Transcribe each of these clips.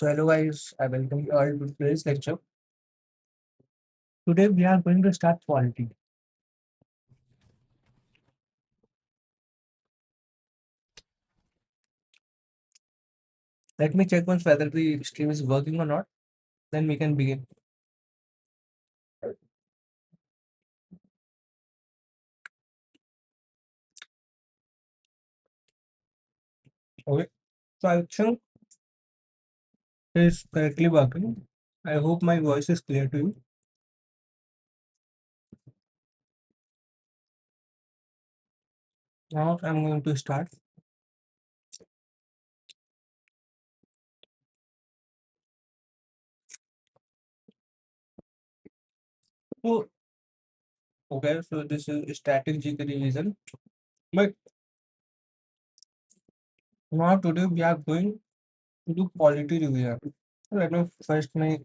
So hello guys, I welcome you all to today's lecture. Today we are going to start quality. Let me check once whether the stream is working or not. Then we can begin. Okay. So I think it is correctly working. I hope my voice is clear to you. Now I'm going to start. So okay, so this is static GK revision. But now today we are going to do quality revision. So let me first make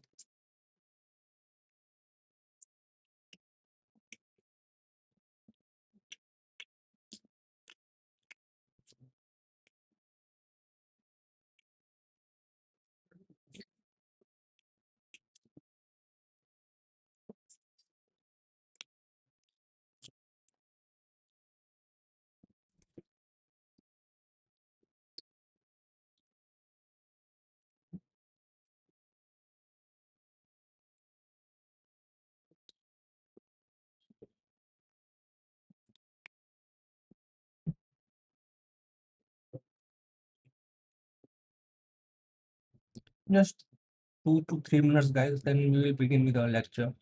just 2 to 3 minutes, guys. Then we will begin with our lecture.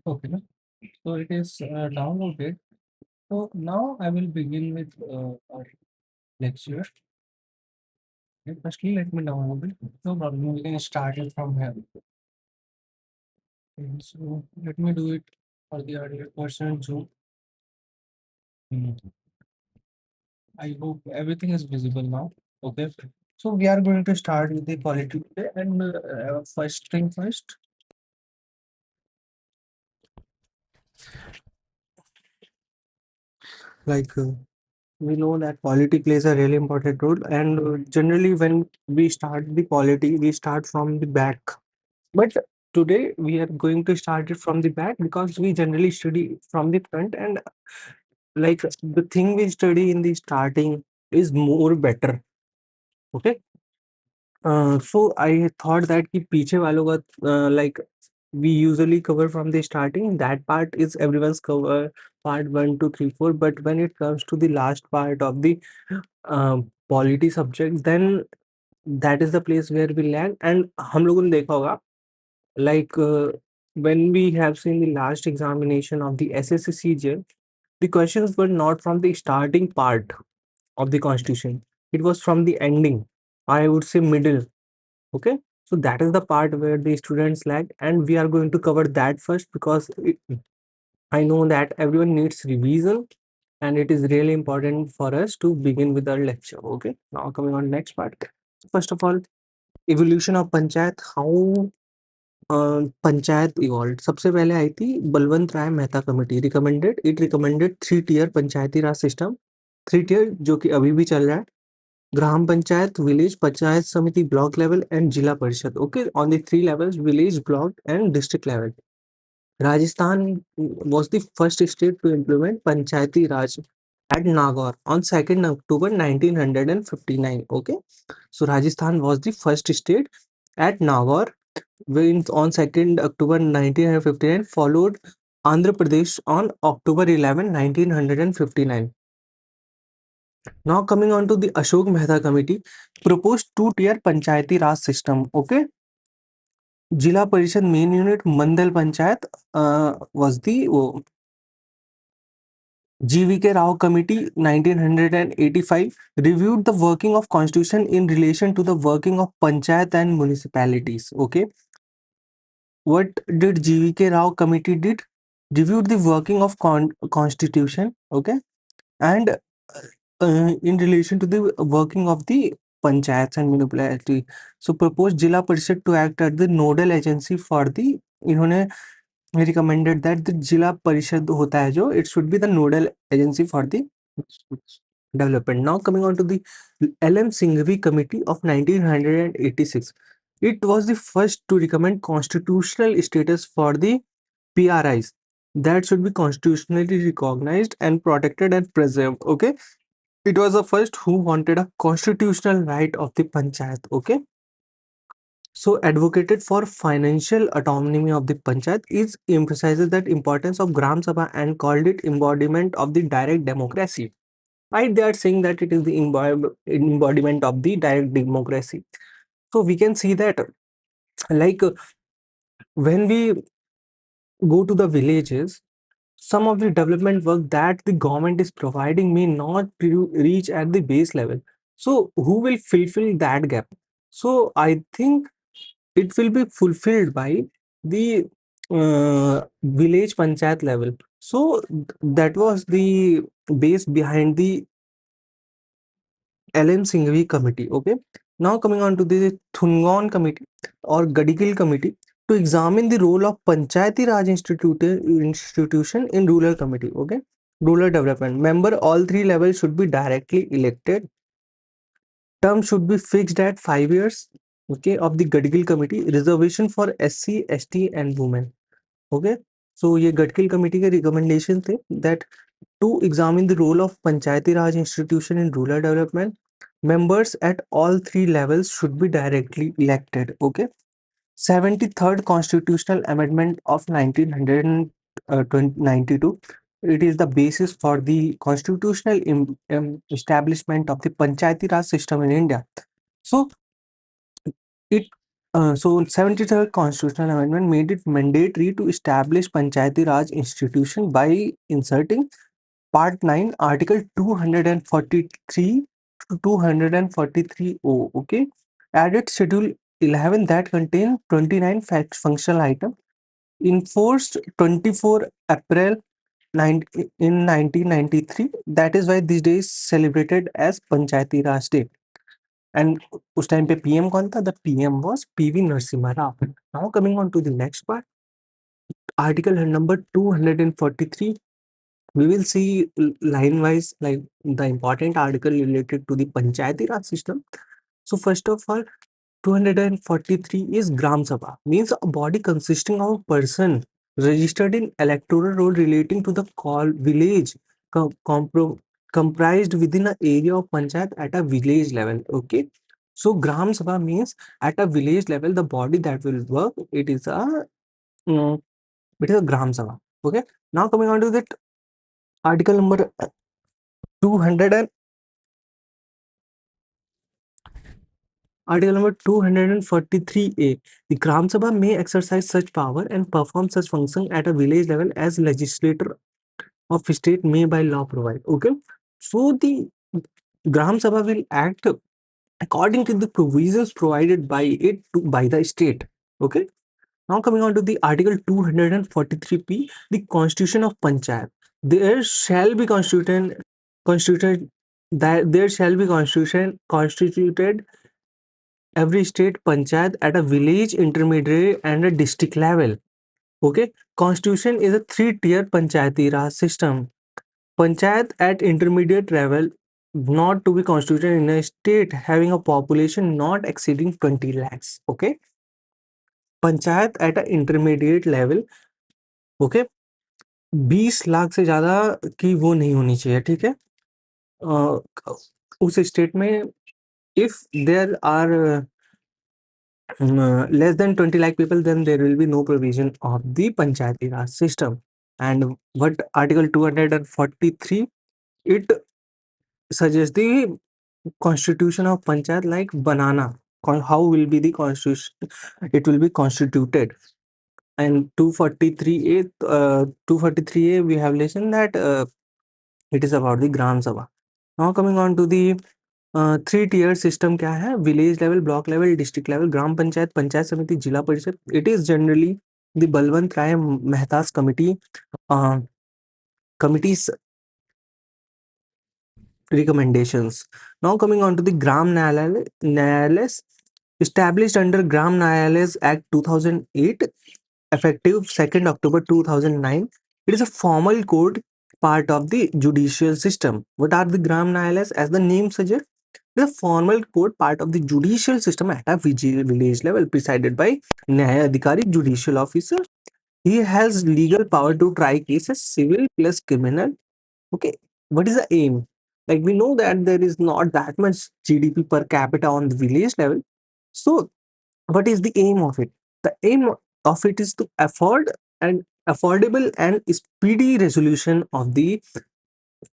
Okay. So it is downloaded. So now I will begin with our lecture. Okay, firstly, let me download it. No problem. We can start it from here. Okay, so let me do it for the 100% Zoom. I hope everything is visible now. Okay. So we are going to start with the quality today, and first thing first, like we know that quality plays a really important role, and generally when we start the quality, we start from the back. But today we are going to start it from the back because we generally study from the front, and like the thing we study in the starting is more better. Okay. So I thought that कि पीछे वालों का like we usually cover from the starting, that part is everyone's cover, part 1, 2, 3, 4. But when it comes to the last part of the polity subject, then that is the place where we lag. And हम लोगों ने देखा होगा like when we have seen the last examination of the SSC CGL, the questions were not from the starting part of the constitution. It was from the ending. I would say middle. Okay. So that is the part where the students lag, and we are going to cover that first because I know that everyone needs revision, and it is really important for us to begin with our lecture. Okay, now coming on next part. First of all, evolution of panchayat, how panchayat evolve. सबसे पहले आई थी बलवंत राय Mehta committee, recommended 3 tier पंचायती राज system, 3 tier जो कि अभी भी चल रहा है। ग्राम पंचायत, विलेज पंचायत समिति, ब्लॉक लेवल एंड जिला परिषद। Okay, on the 3 levels, village, block and district level. Rajasthan was the first state to implement Panchayati Raj at Nagaur on 2nd October 1959. Okay, so Rajasthan was the first state at Nagaur when on 2nd October 1959, followed Andhra Pradesh on October 11, 1959. Now coming on to the Ashok Mehta Committee, proposed 2 tier Panchayati Raj system. Okay, Jila Parishad main unit Mandal Panchayat was the GVK Rao Committee 1985 reviewed the working of constitution in relation to the working of panchayat and municipalities. Okay, what did GVK Rao Committee did? Reviewed the working of constitution. Okay, and in relation to the working of the panchayats and municipality. So proposed Jila Parishad to act as the nodal agency for the, इन्होंने recommended that the Jila Parishad होता है जो, it should be the nodal agency for the development. Now coming on to the LM Singhvi Committee of 1986. It was the first to recommend constitutional status for the PRIs that should be constitutionally recognized and protected and preserved. Okay, it was the first who wanted a constitutional right of the panchayat. Okay, so advocated for financial autonomy of the panchayat, is emphasizes that importance of gram sabha and called it embodiment of the direct democracy. Right, they are saying that it is the embodiment of the direct democracy. So we can see that, like, when we go to the villages, some of the development work that the government is providing may not reach at the base level. So who will fulfill that gap? So I think it will be fulfilled by the village panchayat level. So that was the base behind the LM Singhvi Committee. Okay, now coming on to the Thungon Committee or Gadigil Committee to examine the role of Panchayati Raj institution in rural committee. Okay, rural development. Member all 3 levels should be directly elected. Term should be fixed at 5 years. Okay, of the Gadigil Committee. Reservation for SC, ST and women. Okay, so ये गडकिल committee के recommendation थे that to examine the role of Panchayati Raj institution in rural development. Members at all 3 levels should be directly elected. Okay, 73rd constitutional amendment of 1992. It is the basis for the constitutional establishment of the Panchayati Raj system in India. So it 73rd constitutional amendment made it mandatory to establish Panchayati Raj institution by inserting Part 9, Article 243 to 243O. Okay, added Schedule 11 that contain 29 functional items. Enforced 24 April in 1993. That is why this day is celebrated as Panchayati Raj Day. And उस time पे PM कौन था? The PM was PV Narasimha Rao. Now coming on to the next part, article number 243. We will see line wise like the important article related to the Panchayati Raj system. So first of all, 243 is Gram Sabha, means a body consisting of a person registered in electoral roll relating to the call village comprised within an area of panchayat at a village level. Okay, so Gram Sabha means at a village level the body that will work, it is a Gram Sabha. Okay, now coming on to that article number 200 and Article number 243A. The Gram Sabha may exercise such power and perform such function at a village level as legislator of state may by law provide. Okay, so the Gram Sabha will act according to the provisions provided by by the state. Okay. Now coming on to the Article 243p, the Constitution of Panchayat. There shall be constituted that there shall be constituted every state panchayat at a village, intermediate, and a district level. Okay, Constitution is a three-tier panchayati raj system. Panchayat at intermediate level not to be constituted in a state having a population not exceeding 20 lakhs. Okay, Panchayat at a intermediate level. Okay, 20 lakh से ज्यादा की वो नहीं होनी चाहिए, ठीक है। अ, उस स्टेट में इफ देयर आर less than 20 lakh people, then there will be no provision of the Panchayati Raj system. And what Article 243, it suggests the constitution of Panchayat like banana. How will be the constitution? It will be constituted. And 243A, we have listened that it is about the Gram Sabha. Now coming on to the three tier system क्या है, village level, block level, district level, Gram Panchayat, Panchayat Samiti, Zila Parishad. It is generally the Balwant Rai Mehta's committee committee's recommendations. Now coming on to the Gram Nyayalayas, established under Gram Nyayalayas Act 2008, effective 2nd October 2009. It is a formal court part of the judicial system. What are the Gram Nyayalayas? As the name suggests, the formal court part of the judicial system at a village level, presided by Nyaya Adhikari, judicial officer. He has legal power to try cases, civil plus criminal. Okay, what is the aim? Like we know that there is not that much GDP per capita on the village level. So, what is the aim of it? The aim of it is to afford and affordable and speedy resolution of the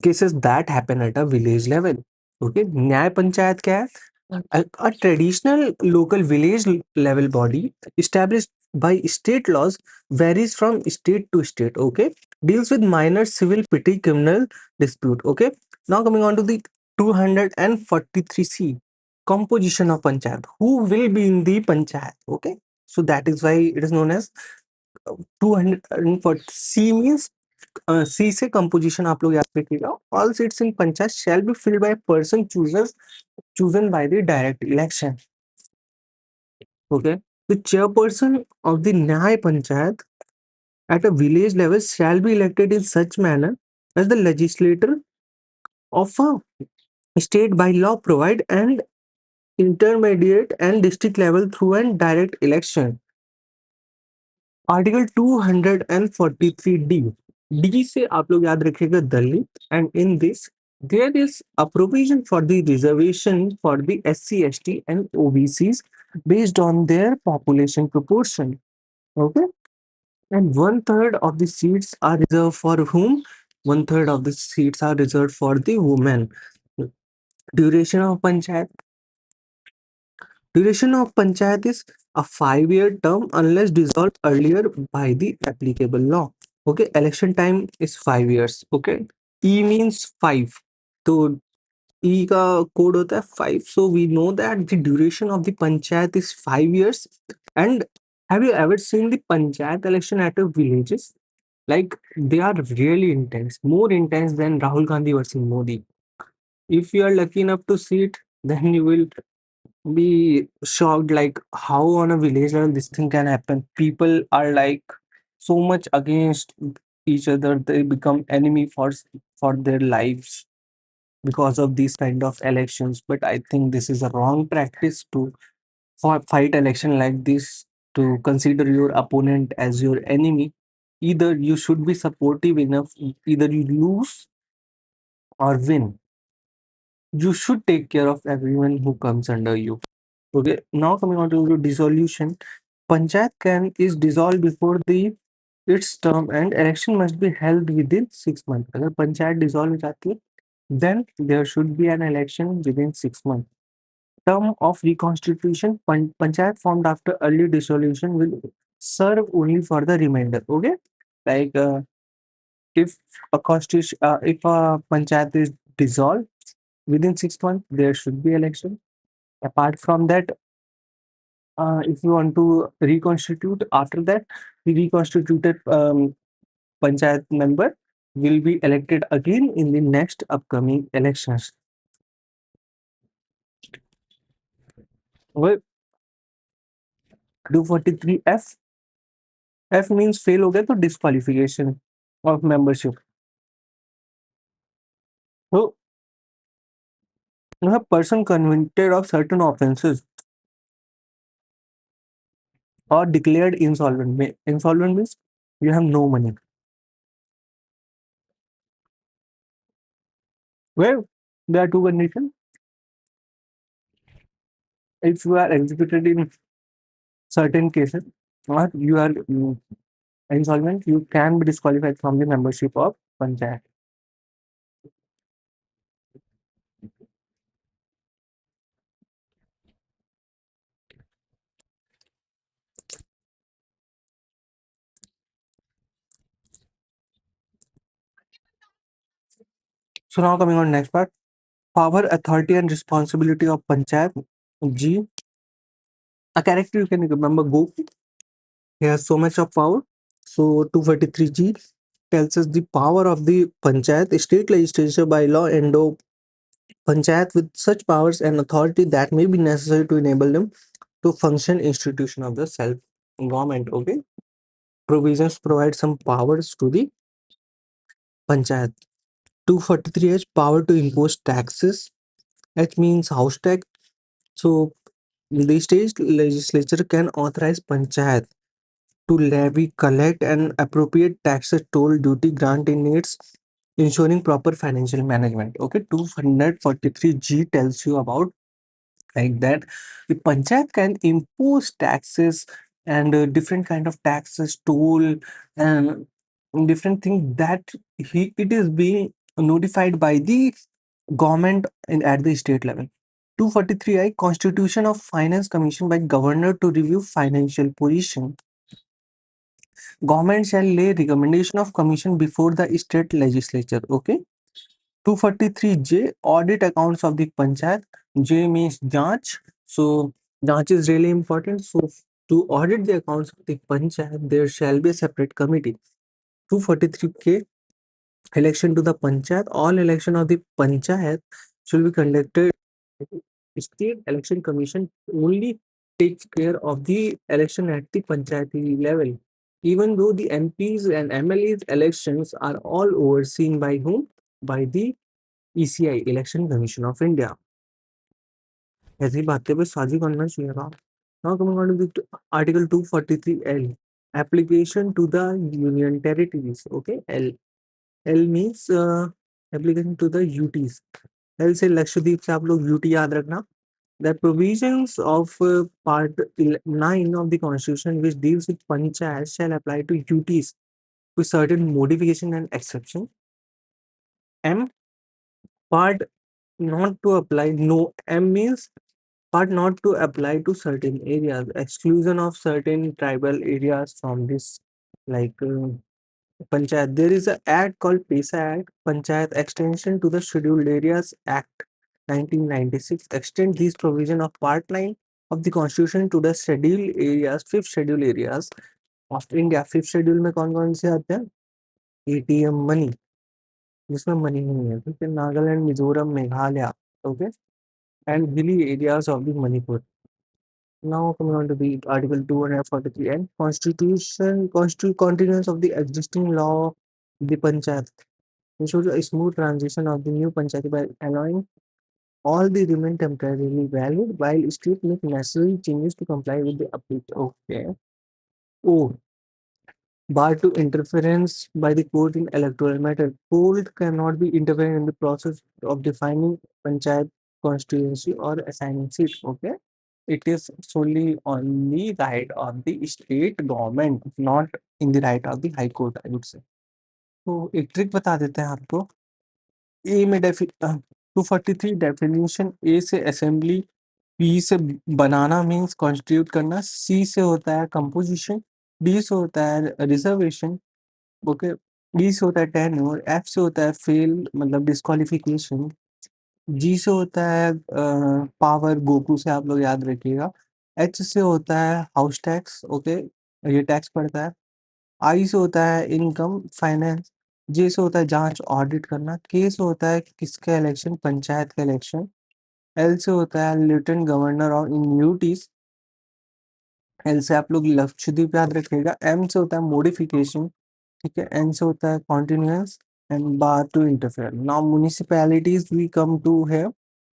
cases that happen at a village level. Okay, न्याय पंचायत क्या है? A traditional local village level body established by state laws, varies from state to state. Okay, deals with minor civil petty criminal dispute. Okay, now coming on to the 243C, composition of panchayat. Who will be in the panchayat? Okay, so that is why it is known as 240C means C से composition आप लोग याद रखिएगा. All seats in panchayat shall be filled by a person chosen by the direct election. Okay, the chairperson of the Nyay Panchayat at a village level shall be elected in such manner as the legislator of a state by law provide, and intermediate and district level through an direct election. Article 243D. D से आप लोग याद रखिएगा Dalit, and in this there is a provision for the reservation for the SC, ST and OBCs based on their population proportion. Okay, and one third of the seats are reserved for whom? One third of the seats are reserved for the women. Duration of panchayat. Duration of panchayat is a 5-year term unless dissolved earlier by the applicable law. Okay, election time is 5 years. Okay, E means 5. So E का code होता है 5. So we know that the duration of the panchayat is 5 years. And have you ever seen the panchayat election at your villages? Like they are really intense, more intense than Rahul Gandhi versus Modi. If you are lucky enough to see it, then you will be shocked like how on a village level this thing can happen. People are like so much against each other, they become enemy for their lives because of these kind of elections. But I think this is a wrong practice to fight election like this, to consider your opponent as your enemy. Either you should be supportive enough, either you lose or win. You should take care of everyone who comes under you. Okay, now coming on to the dissolution. Panchayat can is dissolved before the its term, and election must be held within 6 months. अगर panchayat dissolve हो जाती है, then there should be an election within 6 months. Term of reconstitution, panchayat formed after early dissolution will serve only for the remainder. Okay, like if a constitution, if a panchayat is dissolved within 6 months, there should be election. Apart from that, if you want to reconstitute, after that, the reconstituted panchayat member will be elected again in the next upcoming elections. Well, 243F, F means fail हो गया तो disqualification of membership. So, a person convicted of certain offenses or declared insolvent. Insolvent means you have no money. Well, there are two conditions. If you are executed in certain cases or you are insolvent, you can be disqualified from the membership of panchayat. So now coming on next part, power, authority and responsibility of panchayat. G, a character you can remember, Go. He has so much of power. So 243G tells us the power of the panchayat. State legislature by law endow panchayat with such powers and authority that may be necessary to enable them to function institution of the self government. Okay, provisions provide some powers to the panchayat. 243H, power to impose taxes. H means house tax. So the state legislature can authorize panchayat to levy, collect, and appropriate taxes, toll, duty, grant in needs, ensuring proper financial management. Okay, 243G tells you about like that the panchayat can impose taxes and different kind of taxes, toll, and different things that it is being notified by the government at the state level. 243I, Constitution of Finance Commission by governor to review financial position. Government shall lay recommendation of commission before the state legislature. Okay. 243J, audit accounts of the panchayat. J means Janch. So Janch is really important. So to audit the accounts of the panchayat, there shall be a separate committee. 243K, election to the panchayat. All election of the panchayat should be conducted. State election commission only takes care of the election at the panchayati level. Even though the MPs and MLAs elections are all overseen by whom? By the ECI, Election Commission of India. ऐसी बातें पे साझी करना चाहिए था. Now coming on to the Article 243L, application to the Union Territories. Okay, L. L means application to the UTs. L से लक्षद्वीप से आप लोग UT याद रखना. The provisions of Part 9 of the Constitution, which deals with panchayat, shall apply to UTs with certain modification and exception. M, part not to apply. No, M means part not to apply to certain areas, exclusion of certain tribal areas from this, like panchayat. There is an act called PESA Act, Panchayat Extension to the Scheduled Areas Act 1996. Extend these provision of Part 9 of the Constitution to the scheduled areas, fifth scheduled areas of India. Fifth schedule में कौन से आते हैं? ATM money, जिसमें money नहीं है, ठीक है. Nagaland, Mizoram, Meghalaya, okay, and hilly areas of the Manipur. Now coming on to the Article 243 and continuance of the existing law, the Panchayat. Ensures a smooth transition of the new Panchayat by allowing all the remain temporarily valid while state make necessary changes to comply with the update. Okay. Oh, bar to interference by the court in electoral matter. Court cannot be interfering in the process of defining Panchayat constituency or assigning seat. Okay. It is solely on the right of the state government, not in the right of the high court, I would say. तो एक trick बता देते हैं आपको. ए में 243 definition. ए से assembly, B से बनाना means constitute करना, सी से होता है कंपोजिशन, डी से होता है रिजर्वेशन, ओके, डी से होता है टेन्योर, एफ से होता है फेल मतलब डिस्क्वालिफिकेशन, जी से होता है पावर, गोकू से आप लोग याद रखिएगा। एच से होता है हाउस टैक्स, ओके, ये टैक्स पड़ता है। आई से होता है इनकम, फाइनेंस। जे से होता है जांच, ऑडिट करना। के से होता है किसका इलेक्शन, पंचायत का इलेक्शन। एल से होता है लेफ्टिनेंट गवर्नर और इम्यूनिटीज। एल से आप लोग लक्षद्वीप याद रखिएगा। एम से होता है मॉडिफिकेशन, ठीक है। एन से होता है continuous and bar to interfere. Now municipalities we come to here.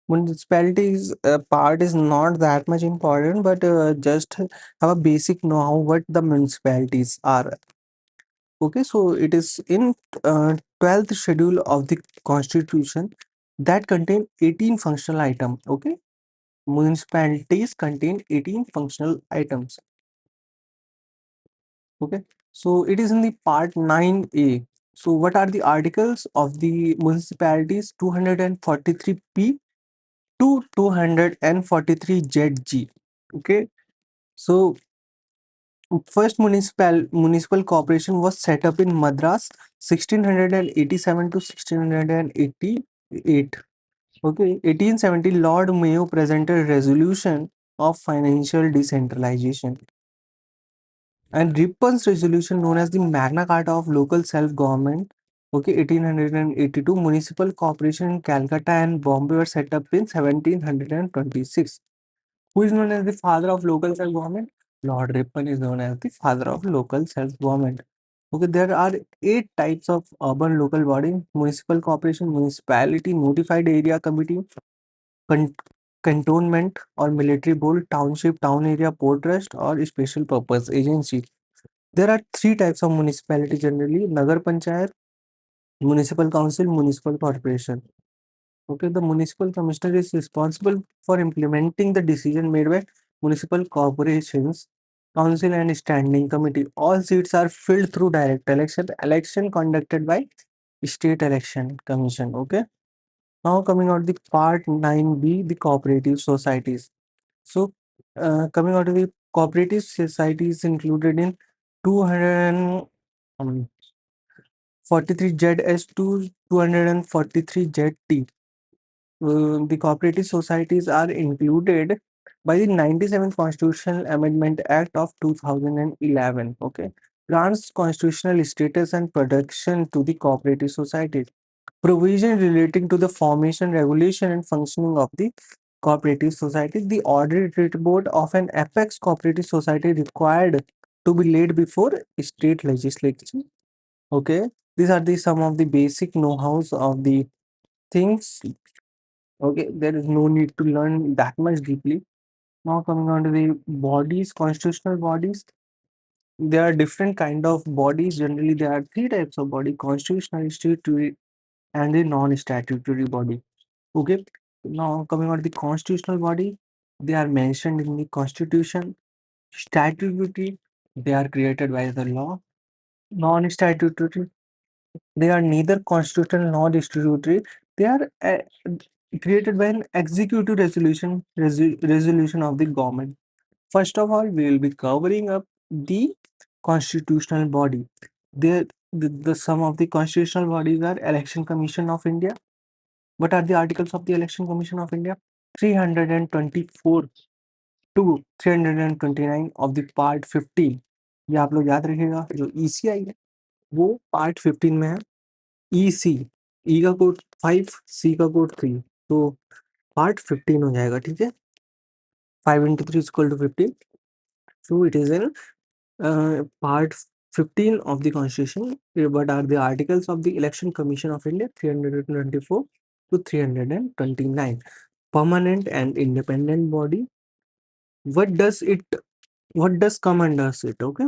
Municipalities part is not that much important, but just have a basic know how what the municipalities are. Okay, so it is in 12th schedule of the constitution that contain 18 functional items. Okay, municipalities contain 18 functional items. Okay, so it is in the part 9A. So what are the articles of the municipalities? 243P to 243ZG. Okay, so first municipal corporation was set up in Madras 1687 to 1688. Okay, 1870 Lord Mayo presented resolution of financial decentralization. And Ripon's resolution, known as the Magna Carta of Local Self-Government, okay, 1882, municipal corporation in Calcutta and Bombay were set up in 1726. Who is known as the father of local self-government? Lord Ripon is known as the father of local self-government. Okay, there are 8 types of urban local body: municipal corporation, municipality, notified area committee, con- cantonment or military board, township, town area, port trust, or special purpose agency. There are 3 types of municipality generally: Nagar Panchayat, Municipal Council, Municipal Corporation. Okay, the municipal commissioner is responsible for implementing the decision made by municipal corporations, council and standing committee. All seats are filled through direct election, election conducted by state election commission. Okay. Now coming out the part 9B, the cooperative societies. So coming out of the cooperative societies included in 243 ZS to 243 ZT. The cooperative societies are included by the 97th Constitutional Amendment Act of 2011. Okay, grants constitutional status and protection to the cooperative society. Provision relating to the formation, regulation, and functioning of the cooperative society. The audit report of an apex cooperative society required to be laid before state legislature. Okay, these are the some of the basic know-hows of the things. Okay, there is no need to learn that much deeply. Now coming on to the bodies, constitutional bodies. There are different kind of bodies. Generally, there are 3 types of body: constitutional, statutory, and the non-statutory body. Okay. Now coming on to the constitutional body, they are mentioned in the constitution. Statutory, they are created by the law. Non-statutory, they are neither constitutional nor statutory. They are created by an executive resolution of the government. First of all, we will be covering up the constitutional body. There, the some of the constitutional bodies are Election Commission of India. What are the articles of the Election Commission of India? 324 to 329 of the part 15. ये आप लोग याद रखिएगा, जो ECI है वो part 15 में है। EC, E का कोड 5, C का कोड 3, तो पार्ट 15 हो जाएगा, ठीक है। 5 into 3 is equal to 15. So it is in part 15 of the constitution. What are the articles of the Election Commission of India? 324 to 329. Permanent and independent body. What does it, what does come under it? Okay,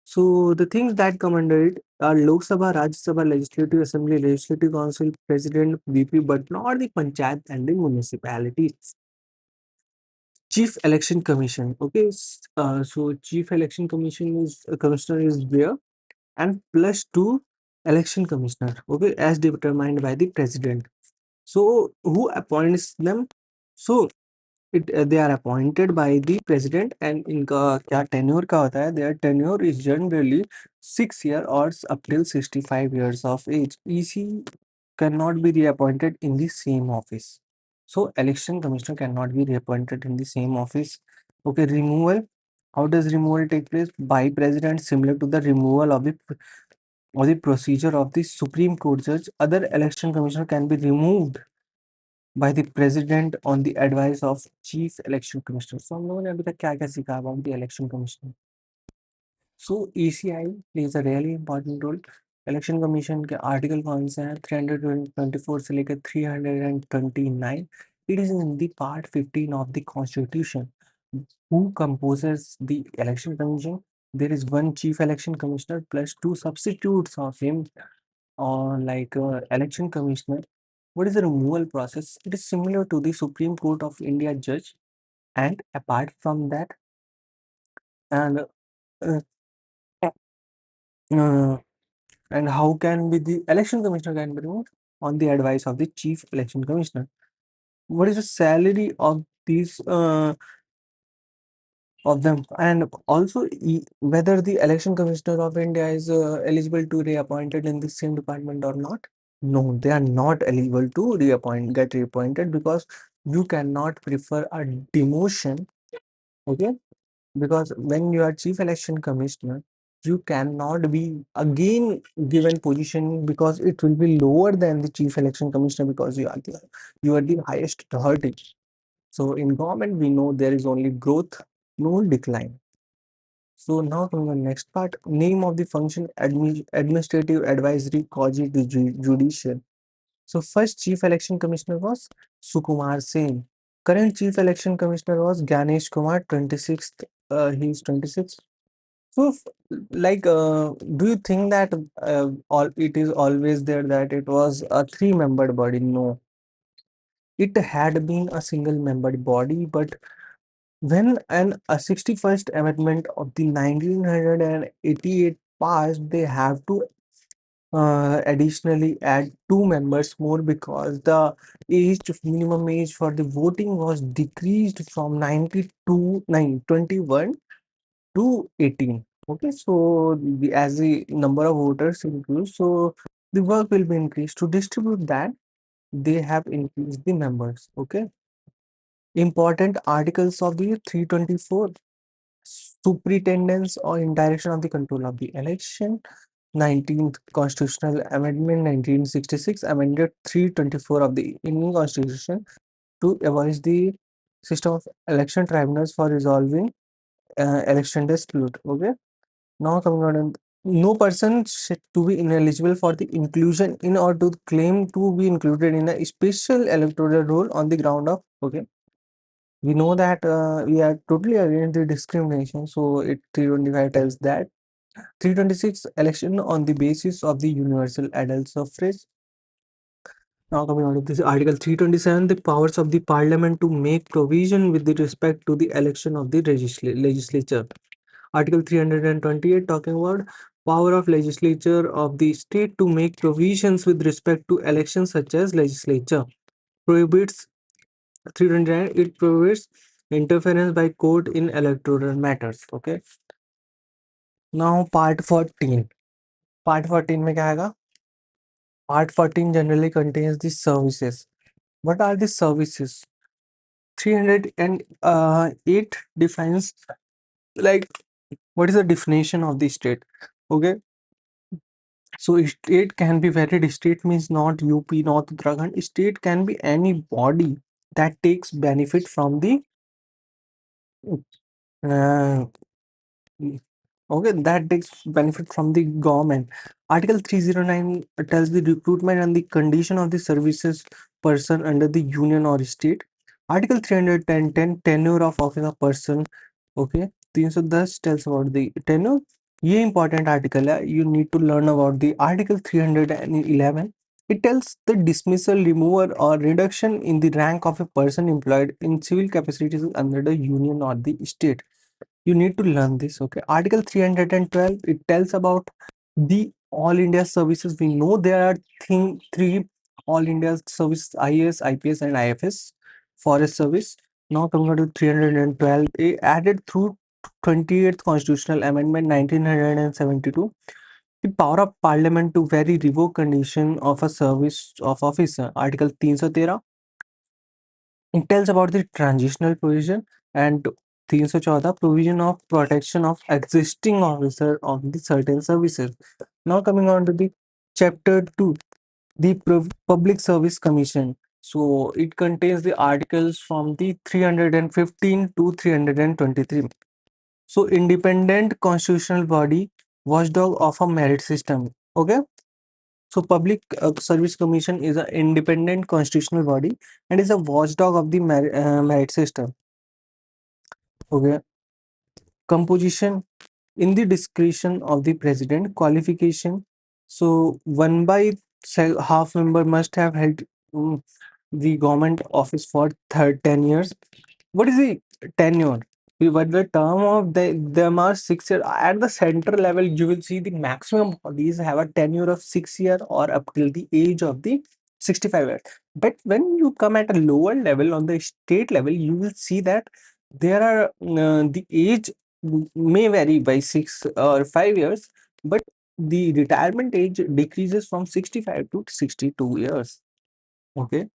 so the things that come under it are Lok Sabha, Rajya Sabha, Legislative Assembly, Legislative Council, President, VP, but not the panchayat and the municipalities. Chief Election Commission. Okay, so Chief Election Commission is commissioner is there, and plus 2 election commissioner. Okay, as determined by the president. So who appoints them? So they are appointed by the president, and इनका क्या tenure का होता है? Their tenure is generally 6 year or up till 65 years of age. EC cannot be reappointed in the same office. So election commissioner cannot be reappointed in the same office. Okay, removal. How does removal take place? By president, similar to the removal of the procedure of the Supreme Court judge. Other election commissioner can be removed by the president on the advice of chief election commissioner. So हम लोगों ने अभी तक क्या क्या सीखा about the election commissioner? So ECI plays a really important role. Election commission के article कौन से हैं? 324 से लेकर 329. It is in the part 15 of the constitution. Who composes the election commission? There is one chief election commissioner plus two substitutes of him, or like election commissioner. What is the removal process? It is similar to the Supreme Court of India judge, and apart from that, and uh, uh, and how can be the election commissioner can be removed? On the advice of the chief election commissioner. What is the salary of these of them, and also whether the election commissioner of India is eligible to reappointed in the same department or not? No, they are not eligible to get reappointed, because you cannot prefer a demotion. Okay, because when you are chief election commissioner, you cannot be again given position, because it will be lower than the chief election commissioner, because you are the highest authority. So in government we know there is only growth, no decline. So now from the next part, name of the function: administrative, advisory, judicial. So first chief election commissioner was Sukumar Sen. Current chief election commissioner was Ganesh Kumar, 26th. He is 26th. So, do you think that all it is always there that it was a three-membered body? No, it had been a single-membered body, but when a 61st amendment of the 1988 passed, they have to additionally add two members more, because the minimum age for the voting was decreased from 21 to 18. Okay, so as the number of voters increase, so the work will be increased. To distribute that, they have increased the members. Okay, important articles of the 324: superintendence or in direction of the control of the election. 19th Constitutional Amendment 1966 amended 324 of the Indian Constitution to abolish the system of election tribunals for resolving election dispute. Okay. Now coming on, no person should to be ineligible for the inclusion in or to claim to be included in a special electoral roll on the ground of, okay. We know that we are totally against the discrimination. So it 325 tells that. 326 election on the basis of the universal adult suffrage. Now coming on to this article 327, the powers of the parliament to make provision with the respect to the election of the legislature. Article 328 talking about power of legislature of the state to make provisions with respect to elections such as legislature. Prohibits 329, it prohibits interference by court in electoral matters. Okay. Now part 14. Part 14 में क्या आएगा? Part 14 generally contains the services. What are the services? 308 defines, like, what is the definition of the state? Okay, so state can be varied. State means not UP, not Uttarakhand. State can be any body that takes benefit from the uh, okay, that takes benefit from the government. Article 309 tells the recruitment and the condition of the services person under the union or state. Article 310 tenure of office of person. Okay, 310 tells about the tenure. ये important article है. You need to learn about the article 311. It tells the dismissal, removal, or reduction in the rank of a person employed in civil capacities under the union or the state. You need to learn this. Okay, article 312, it tells about the all India services. We know there are three all India services: IAS, IPS, and IFS. Forest service. Now coming on to 312, added through 28th Constitutional Amendment 1972, the power of parliament to vary revoke condition of a service of officer. Article 313, It tells about the transitional provision and 314 provision of protection of existing officer of the certain services. Now coming on to the chapter 2, the Public Service Commission. So it contains the articles from the 315 to 323. So independent constitutional body, watchdog of a merit system. Okay. So Public Service Commission is an independent constitutional body and is a watchdog of the merit system. Okay. Composition in the discretion of the president. Qualification. So one by half member must have held mm, the government office for 10 years. What is the tenure? But the term of them are 6 years. At the center level, you will see the maximum bodies have a tenure of 6 years or up till the age of the 65 years. But when you come at a lower level on the state level, you will see that there are the age may vary by 6 or 5 years, but the retirement age decreases from 65 to 62 years. Okay.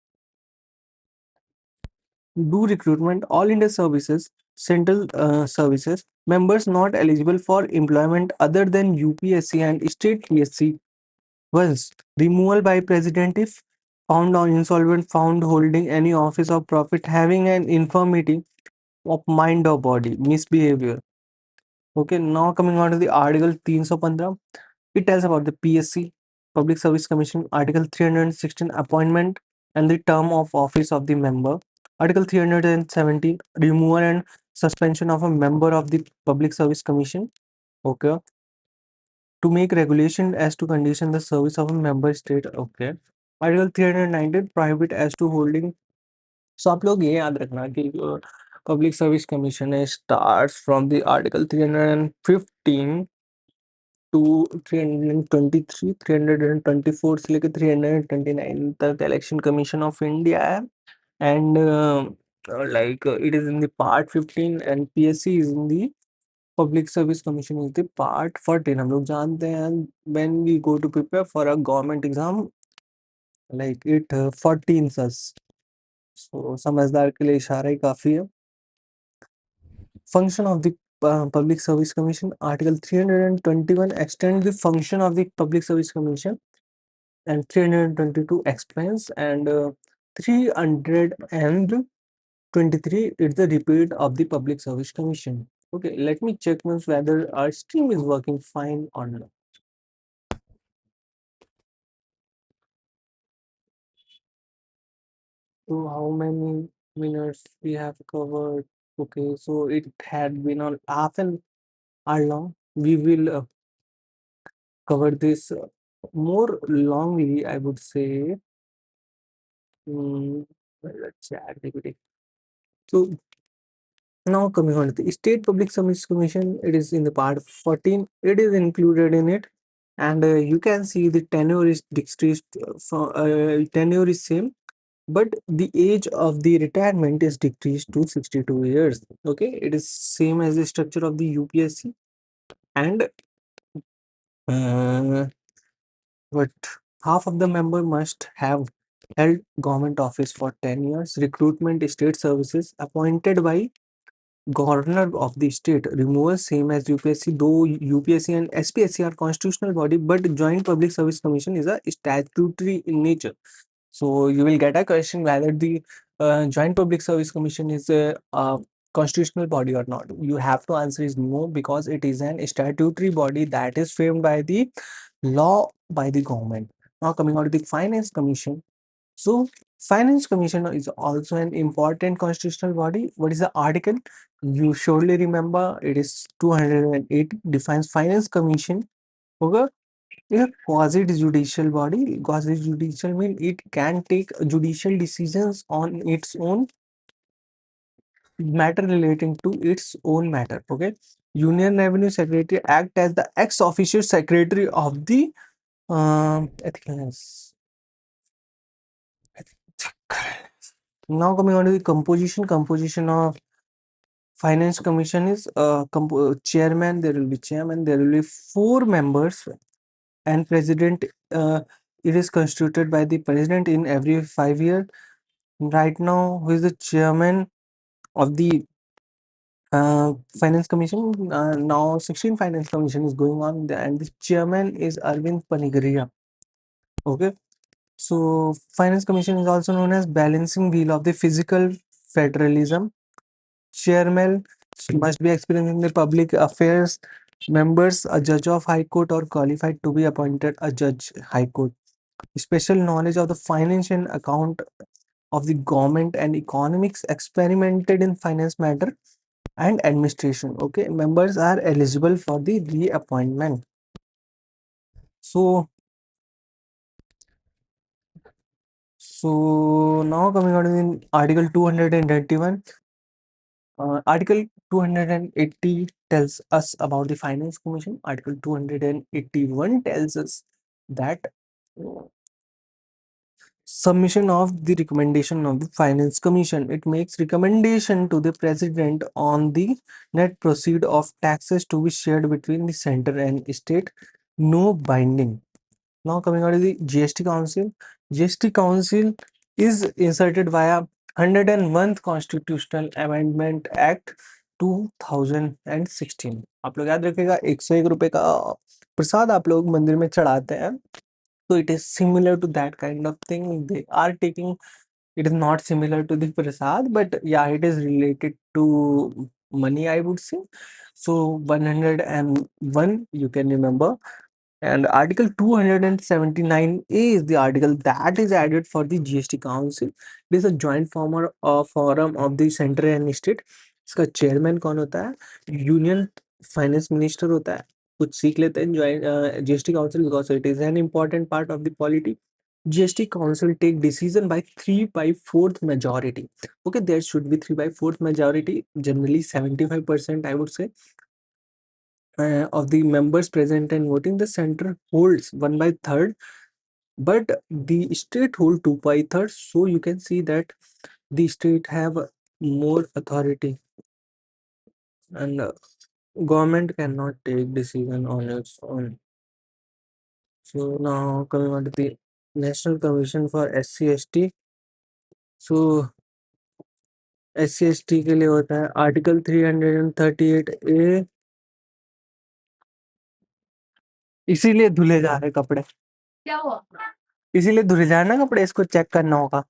Do recruitment all India services, central services, members not eligible for employment other than UPSC and state PSC. Once removal by president if found on insolvent, found holding any office of profit, having an infirmity of mind or body, misbehavior. Okay, now coming on to the Article 315, it tells about the PSC, Public Service Commission, Article 316, appointment and the term of office of the member. Article 317, removal and suspension of a member of the Public Service Commission. Okay, to make regulation as to condition the service of a member state. Okay, Article 319, prohibit as to holding. So आप लोग ये याद रखना कि public service commission है starts from the article 315 to 323, 324 से लेकर 329 तक इलेक्शन कमीशन ऑफ इंडिया है and it is in the part 15 and PSC is in the public service commission is the part 14. हम लोग जानते हैं when we go to prepare for a government exam like it 14 us. So समझदार के लिए इशारा ही काफी है. Function of the Public Service Commission, Article 321 extend the function of the Public Service Commission, and 322 explains, and 323 is the repeat of the Public Service Commission. Okay, let me check once whether our stream is working fine or not. So how many minutes we have covered? Okay, so it had been on half an hour long. We will cover this more longly, I would say. Let's say activity. So now coming on to the State Public Service Commission, it is in the part 14. It is included in it, and you can see the tenure is decreased. Tenure is same, but the age of the retirement is decreased to 62 years. Okay, it is same as the structure of the UPSC, and uh, but half of the member must have held government office for 10 years. Recruitment state services appointed by governor of the state. Removal same as UPSC, though UPSC and SPSC are constitutional body, but Joint Public Service Commission is a statutory in nature. So you will get a question whether the Joint Public Service Commission is a constitutional body or not. You have to answer is no, because it is an statutory body that is framed by the law by the government. Now coming on to the Finance Commission. So Finance Commission is also an important constitutional body. What is the article? You surely remember it is 208 defines Finance Commission. Okay. A quasi judicial body. Quasi judicial means it can take judicial decisions on its own matter relating to its own matter. Okay. Union Revenue Secretary act as the ex officio secretary of the ethical. Now coming on to the composition of Finance Commission is chairman. There will be chairman. There will be 4 members, and president. It is constituted by the president in every 5 years. Right now, who is the chairman of the Finance Commission? Now, 16 Finance Commission is going on, and the chairman is Arvind Panigraria. Okay, so Finance Commission is also known as balancing wheel of the physical federalism. Chairman must be experienced in the public affairs. Members, a judge of High Court or qualified to be appointed a judge High Court. Special knowledge of the financial account of the government and economics, experimented in finance matter and administration. Okay, members are eligible for the reappointment. So, now coming on to the Article 281. Article 280 tells us about the Finance Commission. Article 281 tells us that uh, submission of the recommendation of the Finance Commission. It makes recommendation to the President on the net proceed of taxes to be shared between the center and state. No binding. Now coming on to the GST Council. GST Council is inserted via 101th Constitutional Amendment Act 2016. आप लोग याद रखिएगा, 101 रुपए का प्रसाद आप लोग मंदिर में चढ़ाते हैं. So it is similar to that kind of thing. They are taking, it is not similar to the prasad, but yeah, it is related to money, I would say. So 101 you can remember. And Article 279A is the article that is added for the GST Council. It is a joint forum of the center and state. इसका chairman कौन होता है? Union finance minister होता है. कुछ सीख लेते हैं join GST Council because it is an important part of the polity. GST Council take decision by 3/4 majority. Okay, there should be 3/4 majority, generally 75%, I would say, of the members present and voting. The center holds 1/3, but the state hold 2/3. So you can see that the state have more authority, and government cannot take decision on its own. So now coming on to the National Commission for SC/ST. So SC/ST के लिए होता है article 338A. इसीलिए धुले जा रहे कपड़े. क्या हुआ? इसीलिए धुले जा रहे ना कपड़े, इसको चेक करना होगा.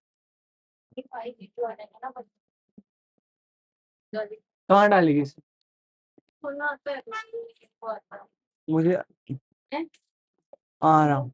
कहाँ डालेगी इसे? मुझे आ रहा हूँ.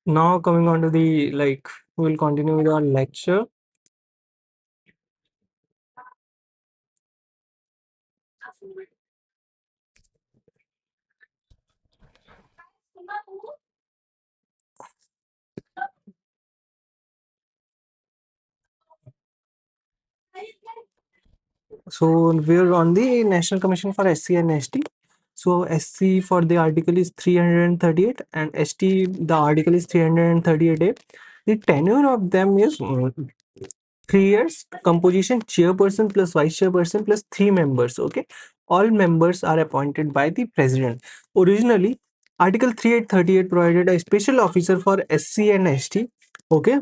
Now coming on to the we'll continue with our lecture. So we're on the National Commission for SC and ST. So SC for the article is 338 and ST the article is 338A. The tenure of them is 3 years. Composition chairperson plus vice chairperson plus 3 members. Okay, all members are appointed by the president. Originally, Article 3838 provided a special officer for SC and ST. Okay,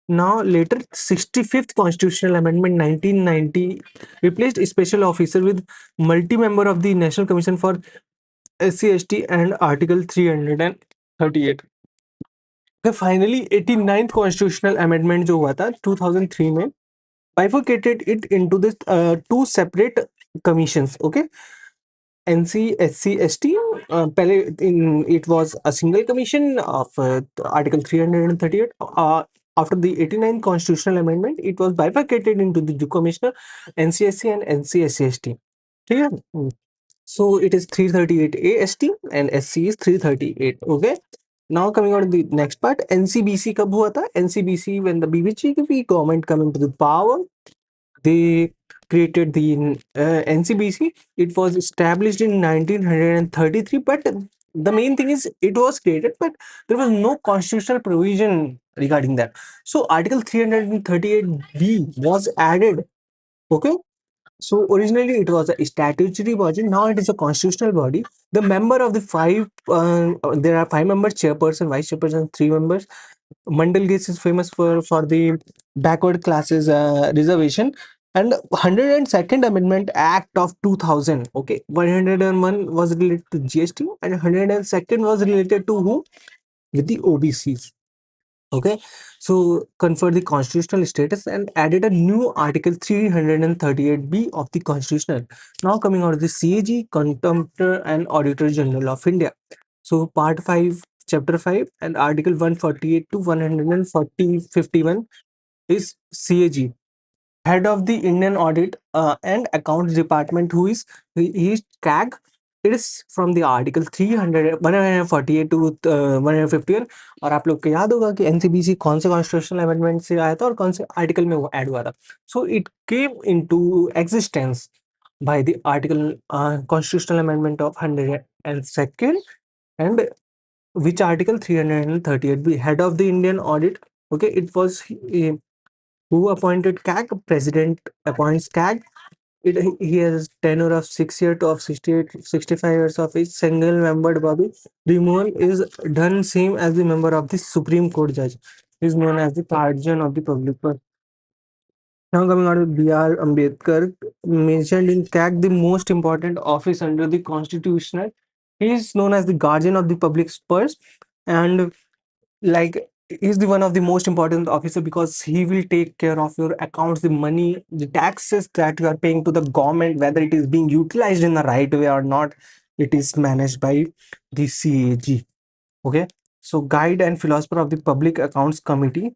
now, later 65th Constitutional Amendment 1990 replaced a special officer with multi-member of the National Commission for SC/ST and Article 338. फिर finally 89th Constitutional Amendment जो हुआ था 2003 में bifurcated it into this two separate commissions. Okay, NC, SC, ST. It was a single commission of Article 338. After the 89th Constitutional Amendment, it was bifurcated into the two commissioner, NCSC and NCSCST. Clear? So it is 338 AST and SC is 338. Okay. Now coming on to the next part, NCBC कब हुआ था? NCBC when the BJP government come into the power, they created the NCBC. It was established in 1933, but the main thing is it was created, but there was no constitutional provision regarding that. So Article 338B was added. Okay. So originally it was a statutory body. Now it is a constitutional body. The member of the there are 5 members: chairperson, vice chairperson, 3 members. Mandal Gates is famous for the backward classes reservation. And 102nd Amendment Act of 2000. Okay, 101 was related to GST and 102nd was related to who? With the OBCs. Okay, so conferred the constitutional status and added a new Article 338B of the Constitution. Now coming out of the CAG, Contemptor and Auditor General of India. So Part 5, Chapter 5 and Article 148 to 151 is CAG. Head of the Indian Audit and Accounts Department, who is he is CAG. It is from the Article 300 148 to 151. और आप लोग को याद होगा कि NCBC कौन से constitutional amendment से आया था और कौन से आर्टिकल में वो ऐड हुआ था. So it came into existence by the article constitutional amendment of 102nd and which article 338 be head of the Indian audit. Okay, it was who appointed CAG? President appoints CAG. He has tenure of 6 years to of 65 years of age, single membered body. Removal is done same as the member of the Supreme Court judge. He is known as the guardian of the public purse. Now coming on to B.R. Ambedkar, mentioned in CAG, the most important office under the constitutional. He is known as the guardian of the public purse, and like he's the one of the most important officer because he will take care of your accounts, the money, the taxes that you are paying to the government, whether it is being utilized in the right way or not. It is managed by the CAG. Okay, so guide and philosopher of the Public Accounts Committee.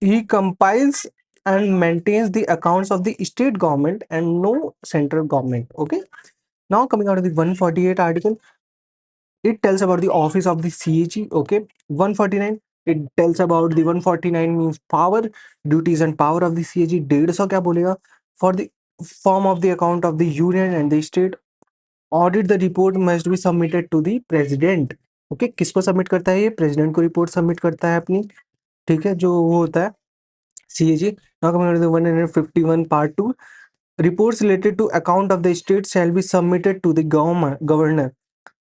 He compiles and maintains the accounts of the state government and no central government. Okay, now coming out of the 148 article, it tells about the office of the CAG. Okay, 149, it tells about the 149 means power, duties and power of the CAG. 150 क्या बोलेगा? For the form of the account of the union and the state, audit the report must be submitted to the president. Okay, किसको submit करता है ये? President को report submit करता है अपनी. ठीक है, जो वो होता है CAG. Now coming to the 151 part 2, reports related to account of the state shall be submitted to the governor.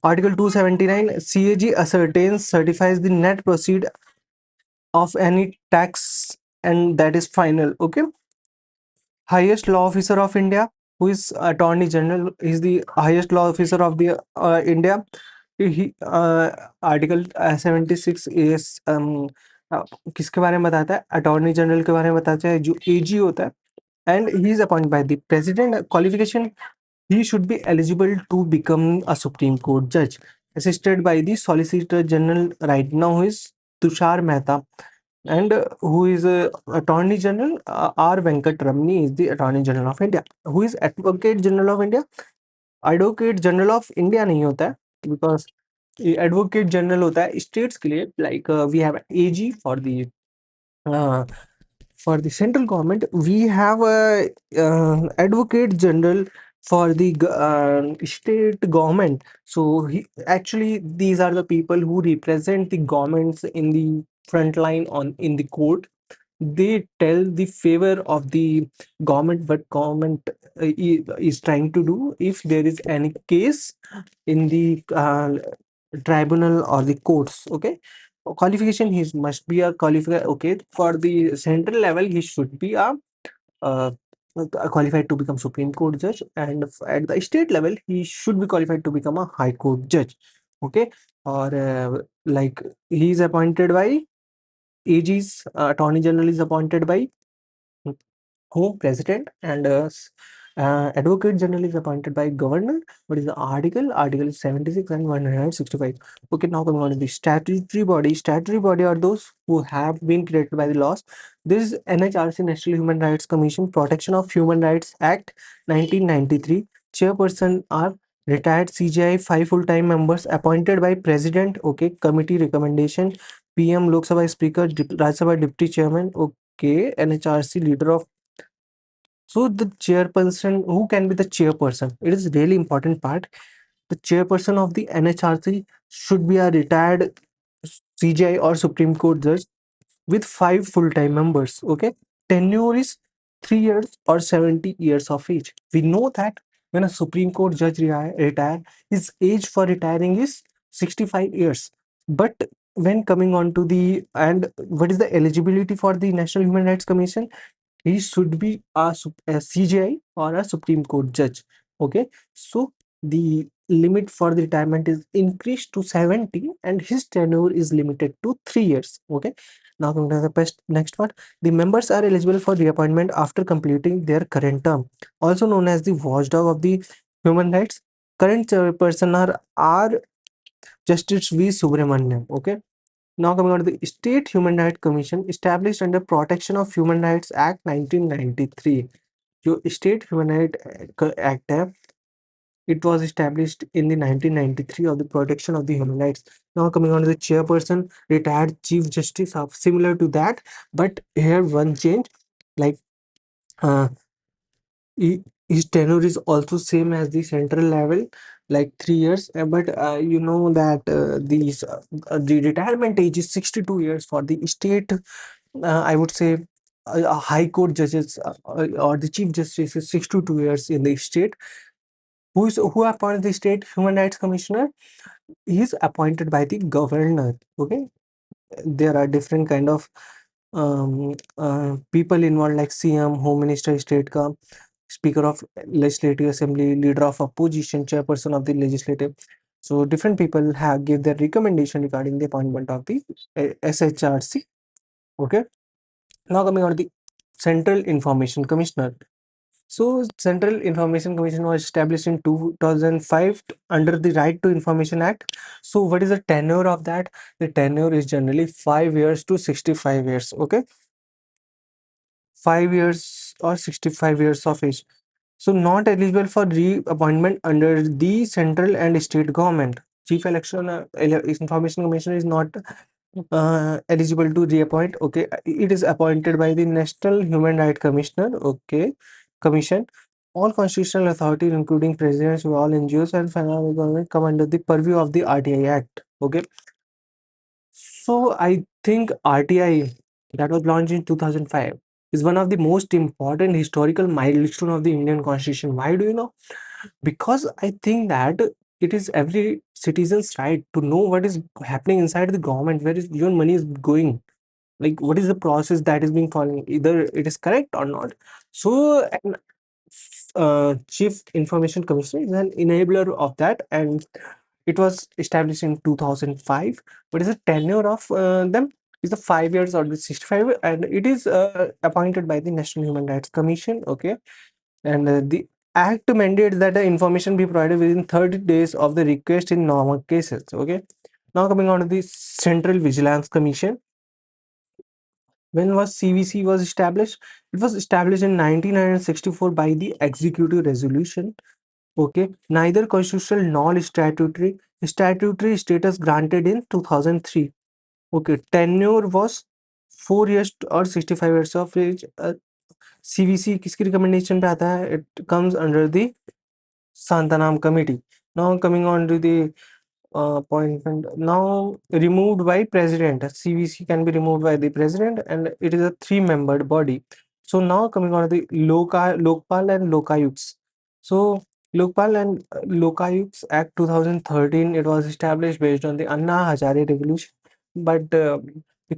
Article 279, CAG ascertains, certifies the net proceed of any tax and that is final. Okay. Highest law officer of India, who is Attorney General, is the highest law officer of the India. He Article 76 is किसके बारे में बताता है? Attorney general के बारे में बताता है. जो AG होता है, and he is appointed by the president. Qualification: he should be eligible to become a Supreme Court judge, assisted by the Solicitor General right now, who is Tushar Mehta, and who is Attorney General R. Venkat Ramani is the Attorney General of India. Who is Advocate General of India? Advocate General of India नहीं होता है, because advocate general होता है states के लिए. Like we have AG for the central government. We have a advocate general for the state government. So actually these are the people who represent the governments in the front line on in the court. They tell the favor of the government, what government is trying to do. If there is any case in the tribunal or the courts, okay. Qualification: he must be a qualified, okay. For the central level, he should be a uh, qualified to become Supreme Court judge, and at the state level he should be qualified to become a High Court judge, okay. Or like he is appointed by AG's Attorney General is appointed by who? President. And Advocate General is appointed by Governor. What is the article? Article is 76 and 165. Okay, now coming on to the statutory body. Statutory body are those who have been created by the laws. This is NHRC, National Human Rights Commission, Protection of Human Rights Act 1993. Chairperson are retired CGI, 5 full-time members appointed by President. Okay, committee recommendation. PM, Lok Sabha Speaker, Rajya Sabha Deputy Chairman. Okay, NHRC leader of. So the chairperson, who can be the chairperson? It is really important part. The chairperson of the NHRC should be a retired CJI or Supreme Court judge with 5 full-time members. Okay, tenure is 3 years or 70 years of age. We know that when a Supreme Court judge retire, his age for retiring is 65 years. But when coming on to the, and what is the eligibility for the National Human Rights Commission? He should be a CJI or a Supreme Court judge. Okay, so the limit for the retirement is increased to 70, and his tenure is limited to 3 years. Okay, now coming to the next part. The members are eligible for reappointment after completing their current term, also known as the watchdog of the human rights. Current chairperson are R. Justice V. Subramaniam. Okay, now coming on to the State Human Rights Commission, established under Protection of Human Rights Act 1993. जो State Human Rights Act है, it was established in the 1993 of the protection of the human rights. Now coming on to the chairperson, retired Chief Justice of similar to that, but here one change, like uh, his tenure is also same as the central level, like 3 years. But you know that the retirement age is 62 years for the state. I would say high court judges or the chief justice is 62 years in the state. Who appoints the state human rights commissioner? He is appointed by the governor. Okay, there are different kind of people involved, like CM, home minister, state ka speaker of legislative assembly, leader of opposition, chairperson of the legislative. So different people have give their recommendation regarding the appointment of the SHRC. Okay, now coming on to the Central Information Commissioner. So Central Information Commission was established in 2005 under the Right to Information Act. So what is the tenure of that? The tenure is generally 5 years to 65 years. Okay, 5 years or 65 years of age. So not eligible for reappointment under the central and state government. Chief Election Information Commission is not eligible to reappoint. Okay, it is appointed by the National Human Rights Commissioner. Okay, commission. All constitutional authorities, including presidents of all NGOs and federal government, come under the purview of the RTI Act. Okay, so I think RTI, that was launched in 2005, is one of the most important historical milestone of the Indian Constitution. Why do you know? Because I think that it is every citizen's right to know what is happening inside the government, where is your money is going, like what is the process that is being following, either it is correct or not. So an chief information commissioner is an enabler of that, and it was established in 2005. What is the tenure of them? is the 5 years or the 65, and it is appointed by the National Human Rights Commission. Okay, and the act mandates that the information be provided within 30 days of the request in normal cases. Okay, now coming on to the Central Vigilance Commission. When was CVC was established? It was established in 1964 by the executive resolution. Okay, neither constitutional nor statutory status granted in 2003. Okay, tenure was 4 years or 65 years of age. CVC किसकी recommendation पे आता है? It comes under the Santanam committee. Now coming on to the appointment, now removed by president. CVC can be removed by the president, and it is a 3-membered body. So now coming on to the Lokpal and Lokayuks. So Lokpal and Lokayuks Act 2013, it was established based on the Anna Hazare revolution, but the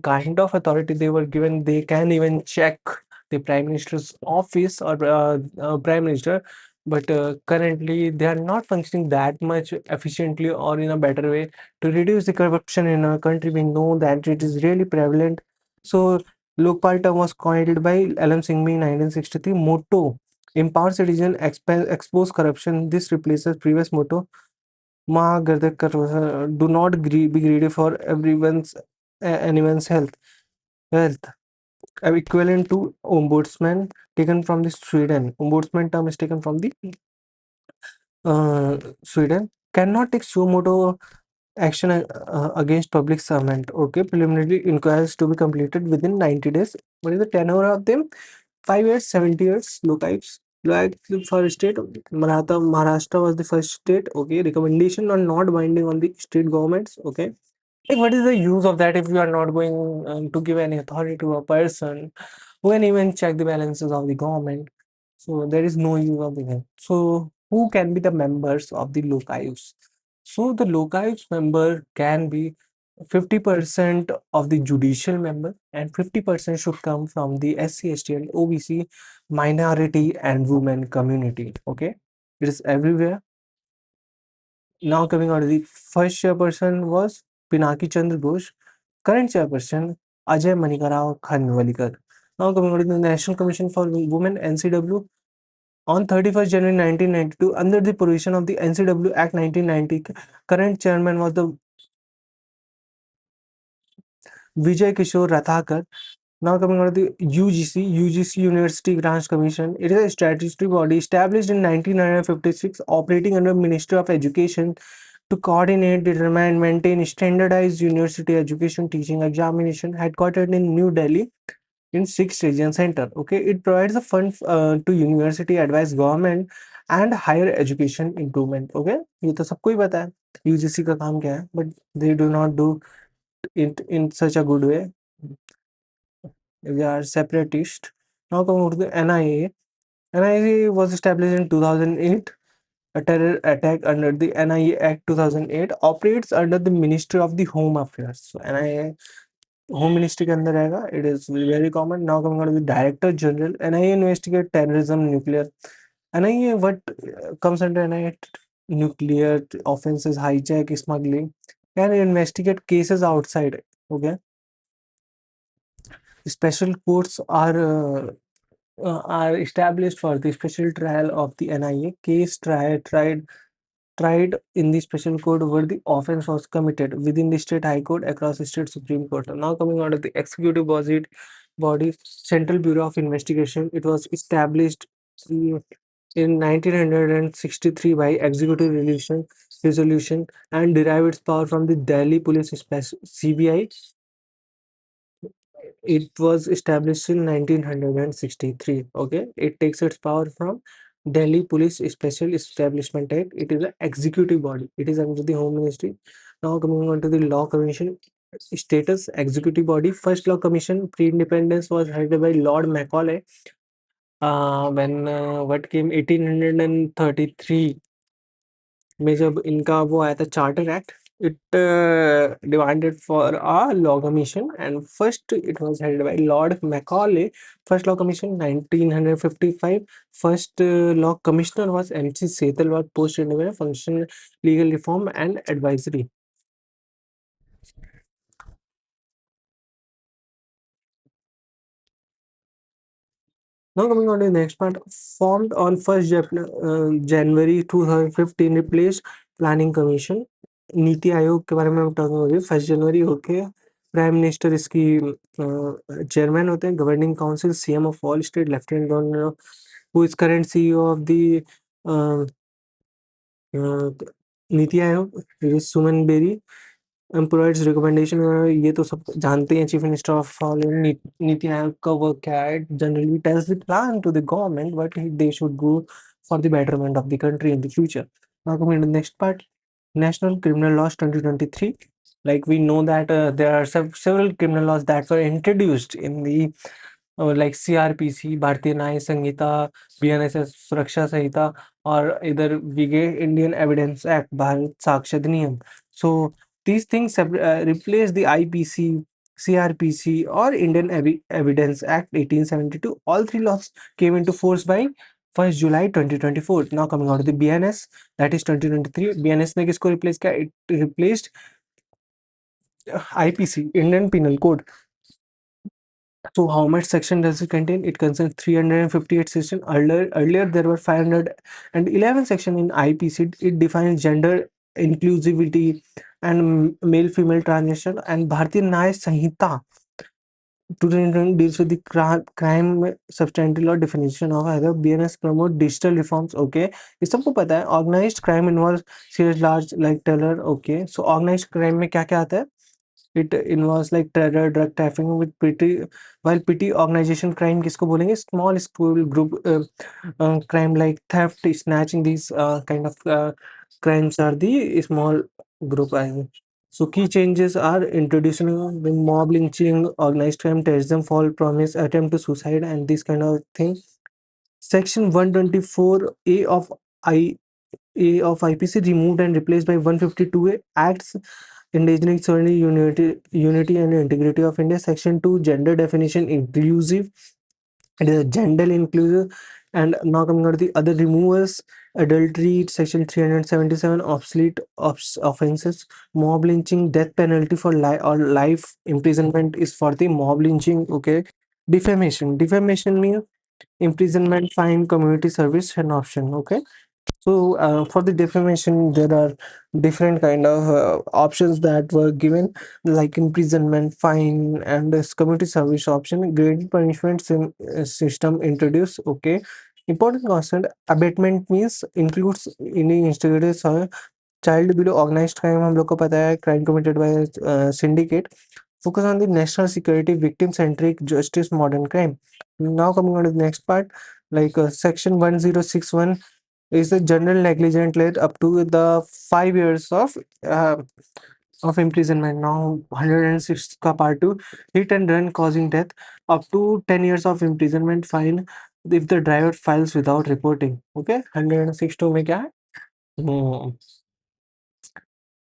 kind of authority they were given, they can even check the prime minister's office or prime minister, but currently they are not functioning that much efficiently or in a better way. To reduce the corruption in our country, we know that it is really prevalent. So Lokpal term was coined by LM Singhvi in 1963. Motto: empower citizen, expose corruption. This replaces previous motto: Ma Gardak Karo, do not be greedy for anyone's health. Equivalent to ombudsman, taken from the Sweden. Ombudsman term is taken from the Sweden. Cannot take suo moto action against public servant. Okay, preliminary inquiries to be completed within 90 days. What is the tenure of them? 5 years, 70 years. Low types. Like for state, Maharashtra was the first state. Okay, recommendation are not binding on the state governments. Okay, like what is the use of that if you are not going to give any authority to a person who can even check the balances of the government? So there is no use of the game. So who can be the members of the Lokayus? So the Lokayus member can be 50% of the judicial member, and 50% should come from the SC, ST, and OBC minority and women community. Okay, it is everywhere. Now coming out, the first chairperson was Pinaki Chandra Ghosh. Current chairperson Ajay Manikarao Khanwalikar. Now coming out, the National Commission for Women (NCW) on 31st January 1992, under the provision of the NCW Act 1990, current chairman was the Vijay Kishore Rathakar. Now coming on to the UGC University Grants Commission. It is a statutory body established in 1956, operating under Ministry of Education to coordinate, determine, and maintain standardized university education teaching examination, headquartered in New Delhi in 6 region center. Okay, it provides a fund to university, advise government and higher education improvement. Okay, ये तो सबको ही पता है UGC का काम क्या है, but they do not do it in such a good way. They are separatist. Now come to the NIA. NIA was established in 2008. A terror attack under the NIA Act 2008 operates under the Ministry of the Home Affairs. So NIA Home Ministry के अंदर रहेगा. It is very common. Now coming on to the Director General. NIA investigate terrorism, nuclear. NIA, what comes under NIA? Nuclear offenses, hijack, smuggling. Can investigate cases outside. Okay. Special courts are established for the special trial of the NIA case tried in the special court where the offense was committed within the state high court, across the state supreme court. Now coming out of the executive body, Central Bureau of Investigation. It was established in 1963 by executive resolution and derived its power from the Delhi Police CBI. It was established in 1963. Okay, it takes its power from Delhi Police Special Establishment Act. It is an executive body. It is under the Home Ministry. Now coming on to the Law Commission status. Executive body. First Law Commission pre-independence was headed by Lord Macaulay. When what came 1833 में जब इनका वो आया था charter act, it demanded for a law commission, and first it was held by Lord Macaulay. First law commission 1955. First law commissioner was MC Setalwat, post independent function, legal reform and advisory. Now coming on to the next part, formed on 1st January 2015, replaced planning commission. NITI Aayog के बारे में हम talking हो रही है. 1 जनवरी होके prime minister इसकी chairman होते हैं. Governing council CM of all state, lieutenant governor who is current CEO of the NITI Aayog, Suman berry, employers recommendation. ये तो सब जानते हैं. Chief minister of all NITI Aayog का वर्क क्या है? Generally tells the plan to the government what they should go for the betterment of the country in the future. Now coming to the next part, national criminal laws 2023. Like we know that there are several criminal laws that were introduced in the like CRPC, भारतीय न्याय संहिता, BNSS सुरक्षा संहिता, और इधर we get Indian Evidence Act, Bharat साक्ष्य अधिनियम. So these things have replaced the IPC, CRPC, or Indian Evidence Act 1872. All three laws came into force by 1st July 2024. Now coming out of the BNS, that is 2023. BNS ने किसको replace किया? It replaced IPC, Indian Penal Code. So how much section does it contain? It contains 358 section. Earlier there were 511 section in IPC. It defines gender inclusivity and male-female transition. And Bharatiya Nyaya Sanhita 2020 deals with the crime substantive law definition of either. BNS promote digital reforms. Okay, ये सबको पता है. Organized crime involves serious large like terror. Okay, so organized crime में क्या क्या आता है? It involves like terror, drug trafficking with petty, while petty organization crime किसको बोलेंगे? Small school group crime like theft, snatching. These kind of crimes are the small group. So key changes are introducing the mob lynching, organized crime, terrorism, false promise, attempt to suicide, and this kind of thing. Section 124A of IPC removed and replaced by 152A acts endangering sovereignty, unity and integrity of India. Section 2, gender definition inclusive. It is a gender inclusive. And now coming out of the other removals, adultery, section 377, obsolete offenses, mob lynching, death penalty for life imprisonment is for the mob lynching. Okay, defamation means imprisonment, fine, community service, and option. Okay, so for the defamation, there are different kind of options that were given, like imprisonment, fine, and this community service option. Graded punishment system introduced. Okay, important constant. Abatement means includes any instigators or child below organized crime. हम लोग को पता है crime committed by syndicate. Focus on the national security, victim centric justice, modern crime. Now coming on to the next part, like section 1061 is the general negligent led up to the 5 years of imprisonment. Now 106 ka part 2, hit and run causing death, up to 10 years of imprisonment, fine if the driver files without reporting. Okay, 162 में क्या है?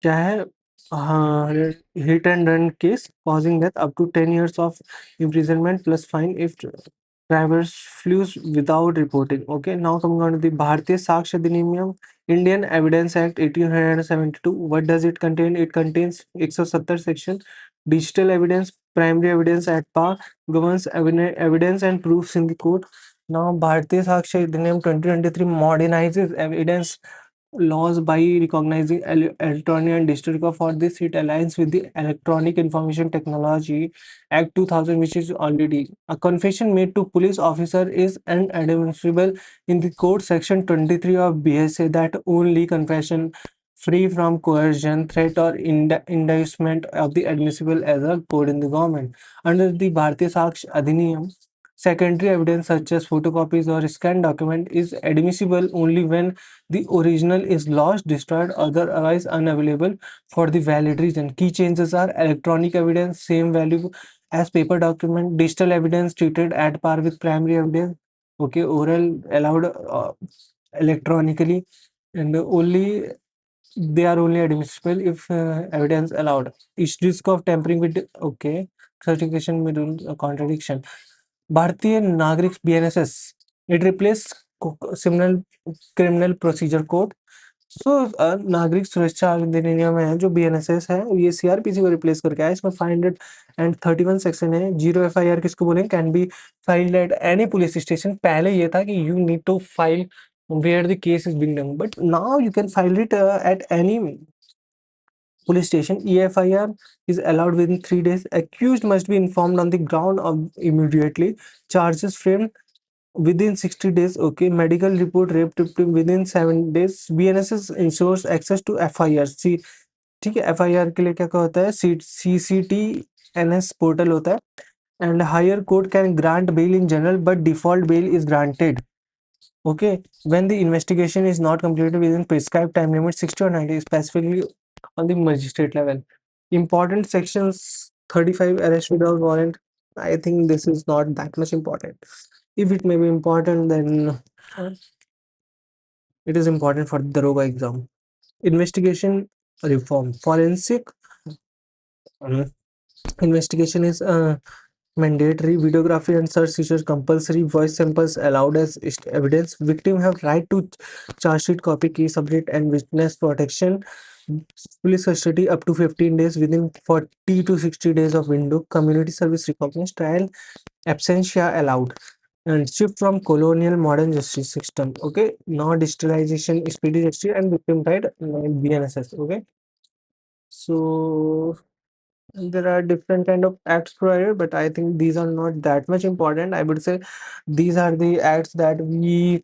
क्या है? हाँ, hit and run case causing death, up to 10 years of imprisonment plus fine if drivers flees without reporting. Okay, now coming on to the Bharatiya Sakshya Adhiniyam, Indian Evidence Act 1872. What does it contain? It contains 170 section. Digital evidence, primary evidence at par, governs evidence and proofs in the court. Now Bharatiya Sakshya Adhiniyam 2023 modernizes evidence laws by recognizing electronic and digital record. For this, it aligns with the Electronic Information Technology Act 2000, which is already. A confession made to police officer is inadmissible in the code. Section 23 of BSA that only confession free from coercion, threat, or inducement of the admissible as a code in the government. Under the Bharatiya Saksh Adhiniyam, secondary evidence such as photocopies or scanned document is admissible only when the original is lost, destroyed, or otherwise unavailable for the valid reason. Key changes are electronic evidence, same value as paper document, digital evidence treated at par with primary evidence. Okay, oral allowed electronically, and only they are only admissible if evidence allowed. Is risk of tampering with okay certification middle contradiction. Bharatiya Nagrik BNSS, it replaced criminal procedure code. सो नागरिक सुरक्षा अधिनियम है जो BNSS है, ये CrPC को replace करके आया। इसमें 531 सेक्शन है। जीरो एफआईआर किसको बोलेंगे? Can be filed at any police station. पहले ये था कि you need to file where the case is being done, but now you can file it at any police station. EFIR is allowed within 3 days. Accused must be informed on the ground of immediately. Charges framed within 60 days. Okay. Medical report rape victim within 7 days. BNSS ensures access to FIR. सी ठीक है, FIR के लिए क्या क्या होता है? CCTNS portal होता है। And higher court can grant bail in general but default bail is granted. Okay, when the investigation is not completed within prescribed time limit 60 or 90, specifically on the magistrate level. Important sections: 35, arrest without warrant. I think this is not that much important. If it may be important, then it is important for the Daroga exam. Investigation reform. Forensic investigation is mandatory. Videography and search features compulsory. Voice samples allowed as evidence. Victim have right to charge sheet copy, key subject and witness protection. Police custody up to 15 days within 40 to 60 days of window. Community service recognized. Trial absentia allowed. And shift from colonial modern justice system. Okay, now digitalization, speedy justice and victim right, BNSS. Okay, so there are different kind of acts provided, but I think these are not that much important. I would say these are the acts that we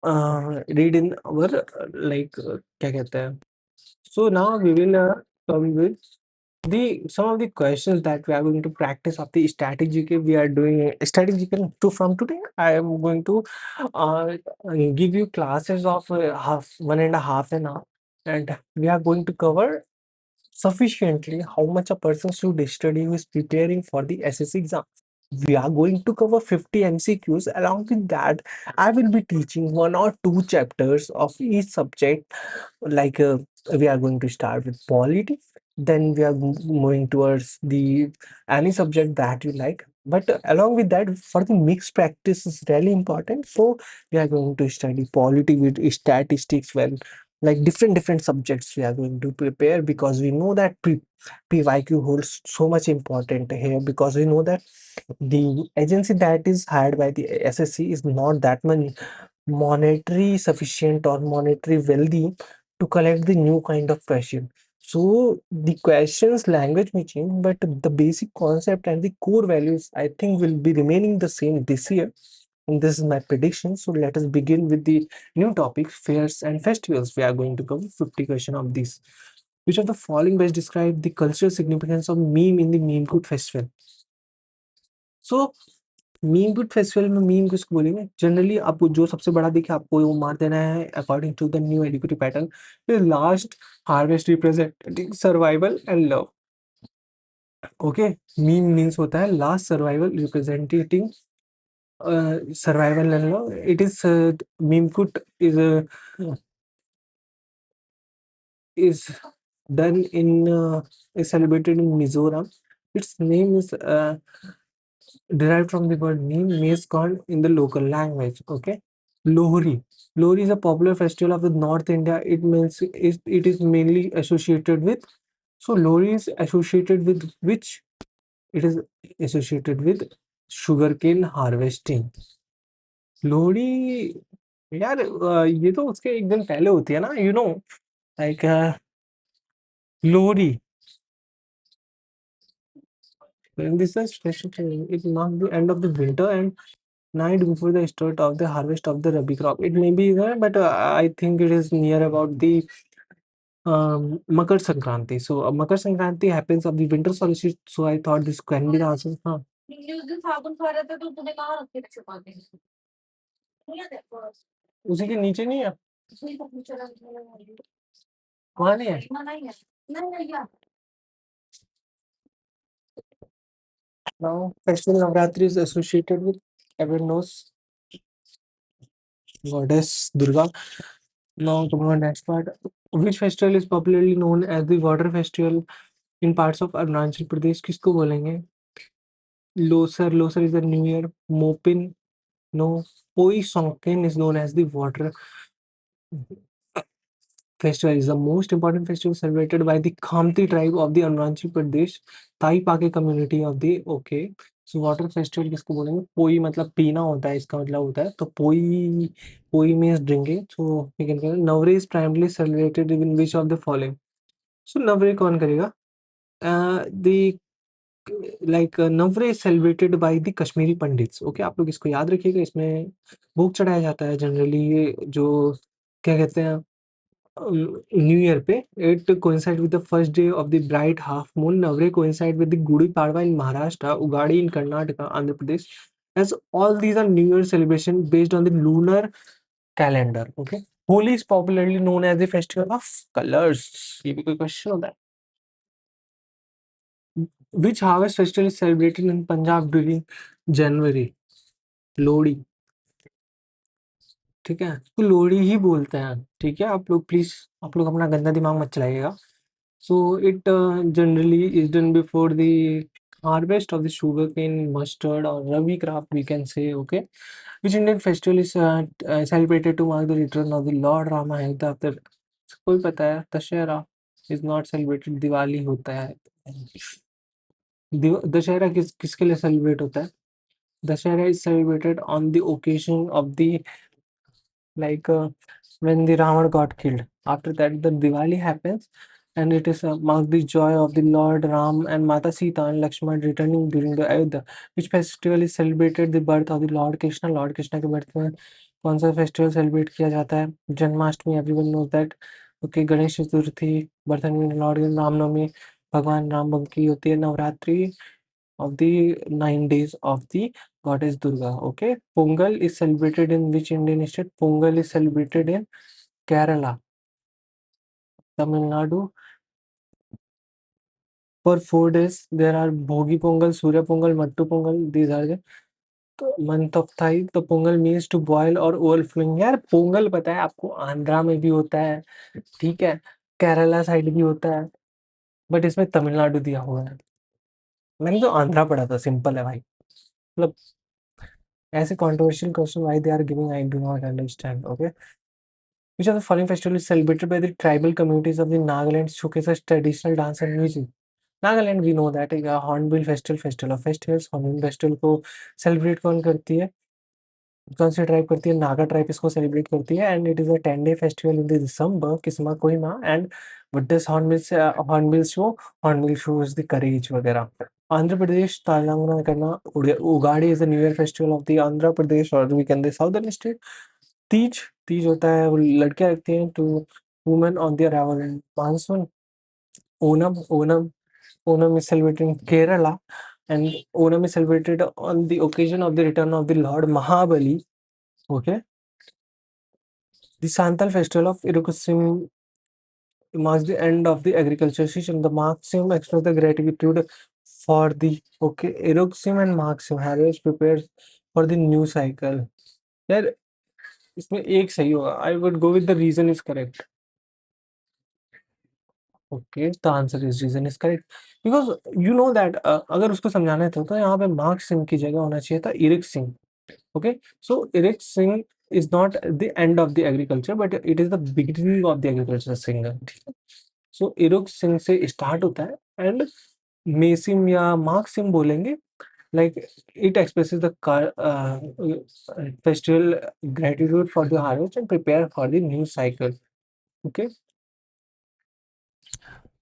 read in our क्या कहते हैं. So now we will come with the some of the questions that we are going to practice of the static GK. We are doing static GK to from today. I am going to uh, give you classes of half 1.5 an hour, and we are going to cover sufficiently how much a person should study who is preparing for the SSC exam. We are going to cover 50 MCQs. Along with that, I will be teaching 1 or 2 chapters of each subject. Like we are going to start with polity, then we are moving towards the any subject that you like. But along with that, for the mixed practice is really important. So we are going to study polity with statistics, well, like different subjects we are going to prepare, because we know that PYQ holds so much important here, because we know that the agency that is hired by the SSC is not that much monetary sufficient or monetary wealthy to collect the new kind of question. So the questions language may change, but the basic concept and the core values I think will be remaining the same this year. And this is my prediction. So let us begin with the new topic, fairs and festivals. We are going to cover 50 questions of these. Which of the following best describe the cultural significance of meme in the meme good festival? So meme good festival में meme किसको बोलेंगे? Generally आपको जो सबसे बड़ा दिखे आपको वो मार देना है अकॉर्डिंग टू द न्यू एडिक्विटी pattern. Last harvest representing survival and love. Okay, meme means होता है last survival representing survival and love. It is meme kut is done in is celebrated in Mizoram. Its name is derived from the word meme, maize corn in the local language. Okay, Lohri. Lohri is a popular festival of the North India. It is mainly associated with. So Lohri is associated with which? It is associated with sugarcane harvesting. Lohri यार ये तो उसके एक दिन पहले होती है ना, like Lohri. When this is special, it marks the end of the winter and night before the start of the harvest of the rabi crop. It may be there, but I think it is near about the Makar Sankranti. So Makar Sankranti happens of the winter solstice. So I thought this can be the answer. हाँ. उसी के नीचे नहीं है, वहाँ नहीं है. Now, festival Navratri is associated with everyone knows goddess Durga. Now, coming on next part, which festival is popularly known as the water festival in parts of Arunachal Pradesh? किसको बोलेंगे? Losar. Losar is the New Year. Mopin, no. Poi Songken is known as the water festival is the most important festival celebrated by the Khamti tribe of the Arunachal Pradesh Tai Pake community of the okay. So water festival किसको बोलेंगे? पोई मतलब पीना होता है, इसका मतलब होता है तो पोई, पोई means drinking. So we can say Navre is primarily celebrated in which of the following. So Navre कौन करेगा? The like Navre is celebrated by the Kashmiri Pandits. Okay, आप लोग इसको याद रखिएगा. इसमें भोग चढ़ाया जाता है जनरली, जो क्या कहते हैं न्यू ईयर पे. It coincide with the first day of the bright half moon. Navreh coincide with the Gudi Padwa in Maharashtra, Ugadi in Karnataka, Andhra Pradesh. As all these are New Year celebration based on the lunar calendar. Okay. Holi is popularly known as the festival of colors. ये भी कोई question होता है. Which harvest festival is celebrated in Punjab during January? Lohri. ठीक है, तो लोहड़ी ही बोलते हैं. ठीक है, आप लोग प्लीज, आप लोग अपना गंदा दिमाग मत चलाइएगा. So it generally is done before the harvest of the sugarcane, mustard, or rabi crop, we can say. Okay, which Indian festival is celebrated to mark the return of the Lord Rama Ayodhya after. कोई पता है? Dussehra is not celebrated. Diwali होता है. दशहरा किसके लिए celebrate होता है? Dussehra is celebrated on the occasion of the like when the Ravan got killed. After that, the Diwali happens, and it is mark the joy of the Lord Ram and Mata Sita and Lakshman returning during the Ayodhya. Which festival is celebrated the birth of the Lord Krishna? Lord Krishna के birth में कौन सा festival celebrate किया जाता है? Janmashtami, everyone knows that. Okay, Ganesh Chaturthi, birthday lord, Ramnavami, भगवान राम की होती है. Navratri of the 9 days of the goddess Durga. Okay, Pongal is celebrated in which Indian state? Pongal is celebrated in Kerala, Tamil Nadu. For 4 days, there are Bhogi Pongal, Surya Pongal, Mattu Pongal. These are the month of Thai. The Pongal means to boil or overflowing. यार पोंगल पता है आपको, आंध्रा में भी होता है. ठीक है, केरला साइड भी होता है, बट इसमें तमिलनाडु दिया हुआ है. मैंने तो आंध्रा पढ़ा था. सिंपल है भाई. मतलब ऐसे controversial question why they are giving, I do not understand. Okay, which of the following festival is celebrated by the tribal communities of the Nagaland, showcases traditional dance and music? Nagaland, we know that है Hornbill Festival, Festival of Festivals. Hornbill Festival को celebrate कौन करती है? कौन सी tribe करती है? Naga tribe इसको celebrate करती है. And it is a 10 day festival in December, Kisama Kohima. And what does hornbill show? Hornbill shows the courage वगैरह. आंध्र प्रदेश, तेलंगाना करना, Ugadi is the new year festival of the Andhra Pradesh और we can the southern state. Teej, Teej होता है, वो लड़कियां रखती हैं to women on the arrival in monsoon. Onam, Onam is celebrated in Kerala, and Onam is celebrated on the occasion of the return of the Lord Mahabali. Okay, the Santal festival of Iroquois marks the end of the agriculture season. The Maxim express the gratitude for the okay Iroquois and Maxim harvest prepares for the new cycle. यार इसमें एक सही होगा. I would go with the reason is correct. Okay, the answer is reason is correct because you know that अगर उसको समझाना है तो यहाँ पे Maxim की जगह होना चाहिए था Iroquois. Okay, so Iroquois is not the end of the agriculture, but it is the beginning of the agriculture singer. सो इरुक सिंह से स्टार्ट होता है एंड मेसिम या मार्क्सिम बोलेंगे. Like it expresses the festival gratitude for the harvest and prepare for the new cycle. Okay,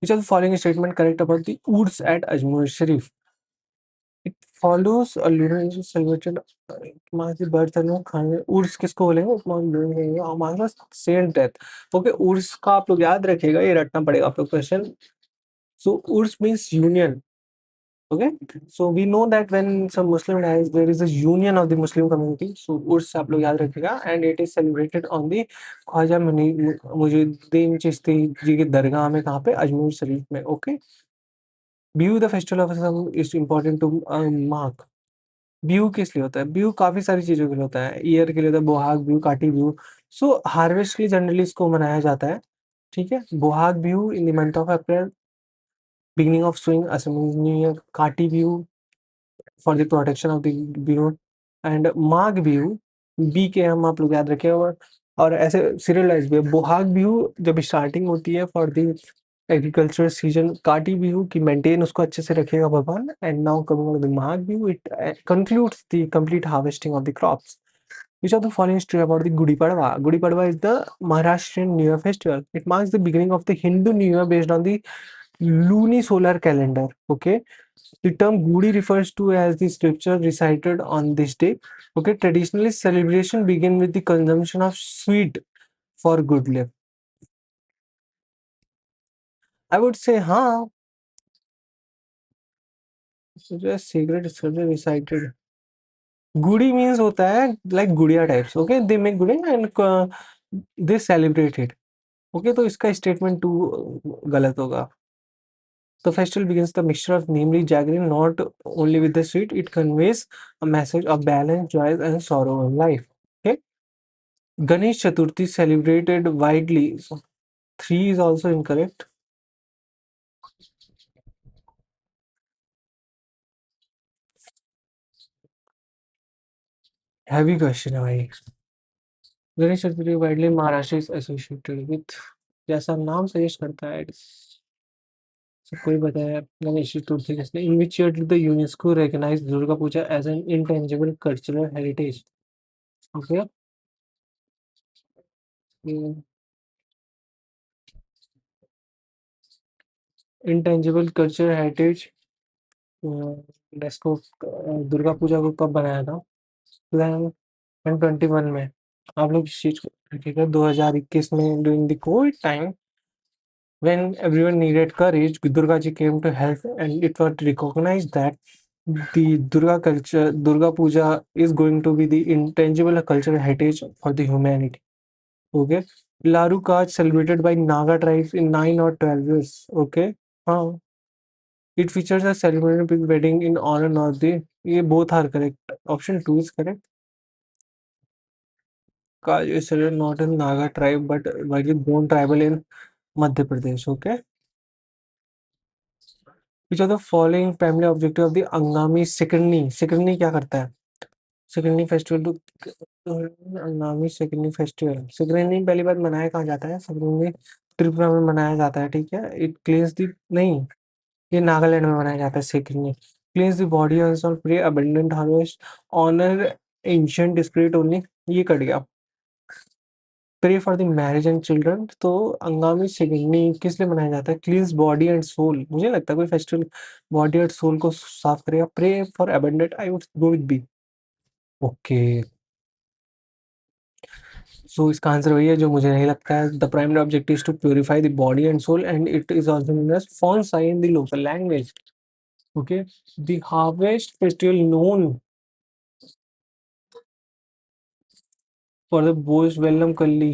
which of the following statement correct about the Urs at Ajmer Sharif? It follows a lunar celebrated marks the birth of Khan. Urs किसको बोलेंगे? हमारे पास Saint death. Okay, उर्स का आप लोग याद रखिएगा, ये रटना पड़ेगा आप लोग question. So Urs means union. Okay, so we know that when some Muslim dies, there is a union of the Muslim community. So Urs आप लोग याद रखिएगा, and it is celebrated on the Khwaja Muizuddin Chishti जी की दरगाह में, कहाँ पे? अजमेर शरीफ में. Okay, Bihu the festival of some is important to mark. Bihu किस लिए होता है? बिहू काफी सारी चीजों के लिए होता है. ईयर के लिए होता है बोहाग बिहू, काटी बिहू. सो हार्वेस्ट के लिए जनरली इसको मनाया जाता है. ठीक है, Bohag Bihu in the month of April, beginning of sowing, assuming new year. Kati bihu for the protection of the bihu, and Magh Bihu, बी के हम आप लोग याद रखे. और और ऐसे सीरियलाइज भी है। बोहाग बिहू जब स्टार्टिंग होती है फॉर द एग्रीकल्चर सीजन, काटी बिहू की मेंटेन उसको अच्छे से रखेगा भगवान। And now coming on the Magh Bihu, it concludes the complete harvesting of the crops. Which of the following is true about the Gudi Padwa? Gudi Padwa is the Maharashtrian New Year festival. It marks the beginning of the Hindu New Year based on the lunisolar calendar. Okay, the term Gudi refers to as the scripture recited on this day. Okay, traditionally celebration begin with the consumption of sweet for good luck. I would say, हाँ, so just secret scripture recited. Gudi means होता है like गुड़िया types. Okay, they make गुड़िया and they celebrate it. Okay, तो इसका statement 2 गलत होगा. The festival begins the mixture of namely jaggery not only with the sweet, it conveys a message of balance, joy, and sorrow in life. Okay. Ganesh Chaturthi celebrated widely. So 3 is also incorrect. Heavy question है भाई. Ganesh Chaturthi widely Maharashtra is associated with. जैसा नाम suggest करता है सबको ही पता है गणेश चतुर्थी किसने. In which year did the UNESCO recognize Durga Puja as an intangible cultural heritage? Okay. Mm, intangible cultural heritage. UNESCO Durga Puja को कब बनाया था? 2021 में. आप लोग इस चीज को रखिएगा. 2021 में during the Covid time when everyone needed courage, Durga ji came to help, and it was recognized that the Durga Puja is going to be the intangible cultural heritage for the humanity. Okay. Laru Kaj celebrated by Naga tribes in 9 or 12 years. Okay. हाँ. It features a ceremonial big wedding in honor of the. ये both are correct. Option 2 is correct. Kaj is celebrated not in Naga tribe but widely born tribal in Madhya Pradesh. Okay. Which of the following primary objective of the Angami Sikirni? Sikirni क्या करता है? Sikirni festival to Angami Sikirni festival. Sikirni पहली बार मनाया कहाँ जाता है? Sikirni Tripura में मनाया जाता है. ठीक है. It cleans the नहीं, ये नागालैंड में मनाया जाता है. सिकरनी cleans the body and soul, pray abundant harvest, honor ancient spirit only. ये कट गया. Pray for the marriage and children. तो अंगामी सिकरनी किस लिए मनाया जाता है? Cleans body and soul. मुझे लगता है कोई फेस्टिवल बॉडी एंड सोल को साफ करेगा. Pray for abundant. I would go with B. Okay. So इसका आंसर वही है जो मुझे नहीं लगता है. The primary objective is to purify the body and soul and it is also known as फॉन्साई in the local language. Okay. The harvest festival known for the बोस वेलम कल्ली.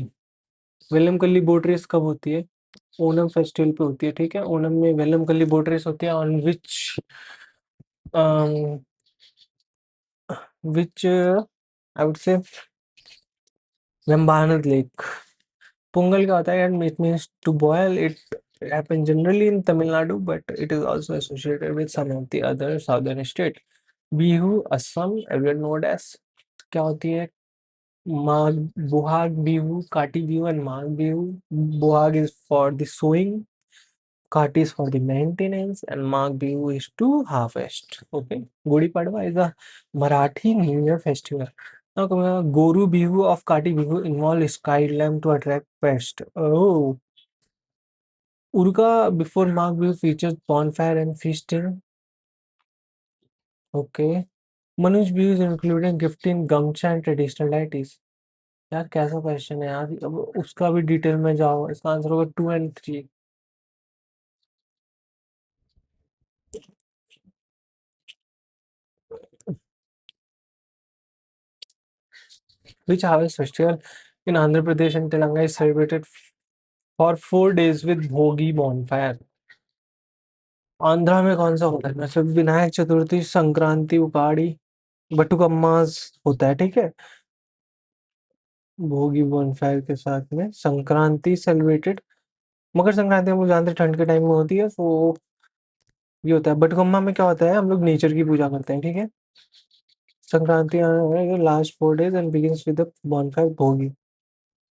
वेलम कल्ली बोट रेस कब होती है? ओनम फेस्टिवल पे होती है. ठीक है. ओनम में वेलम कल्ली बोट रेस होती है. On which I would say Vembanad Lake. Pongal का होता है. It means to boil. It happens generally in Tamil Nadu, but it is also associated with some of the other southern states. Bihu, Assam, everyone known as. क्या होती है? माघ, बोहाग बिहू, काटी Bihu and Magh Bihu. Bohag is for the sowing, Kati is for the maintenance, and Magh Bihu is to harvest. Okay. Gudi Padwa is a Marathi New Year festival. Now, Goru Bihu of Kati Bihu involve sky lamp to attract pests. Oh. Urga before Magh Bihu features bonfire and feasting. Okay. Manuj Bihu is including gifting gamcha and traditional deities. यार कैसा question है यार. अब उसका भी detail में जाओ. इसका आंसर होगा 2 and 3. Which harvest festival in Andhra Pradesh and Telangana is celebrated for 4 days with Bhogi bonfire? Andhra में कौन सा होता है? मतलब विनायक चतुर्थी, संक्रांति, उगाड़ी, बटुकम्मास होता है. ठीक है. भोगी bonfire के साथ में संक्रांति सेलिब्रेटेड. मकर संक्रांति हम लोग जानते हैं ठंड के टाइम में होती है. तो ये होता है. बटुकम्मा में क्या होता है? हम लोग नेचर की पूजा करते हैं. ठीक है. Sankranti last 4 days and begins with the bonfire भोगी.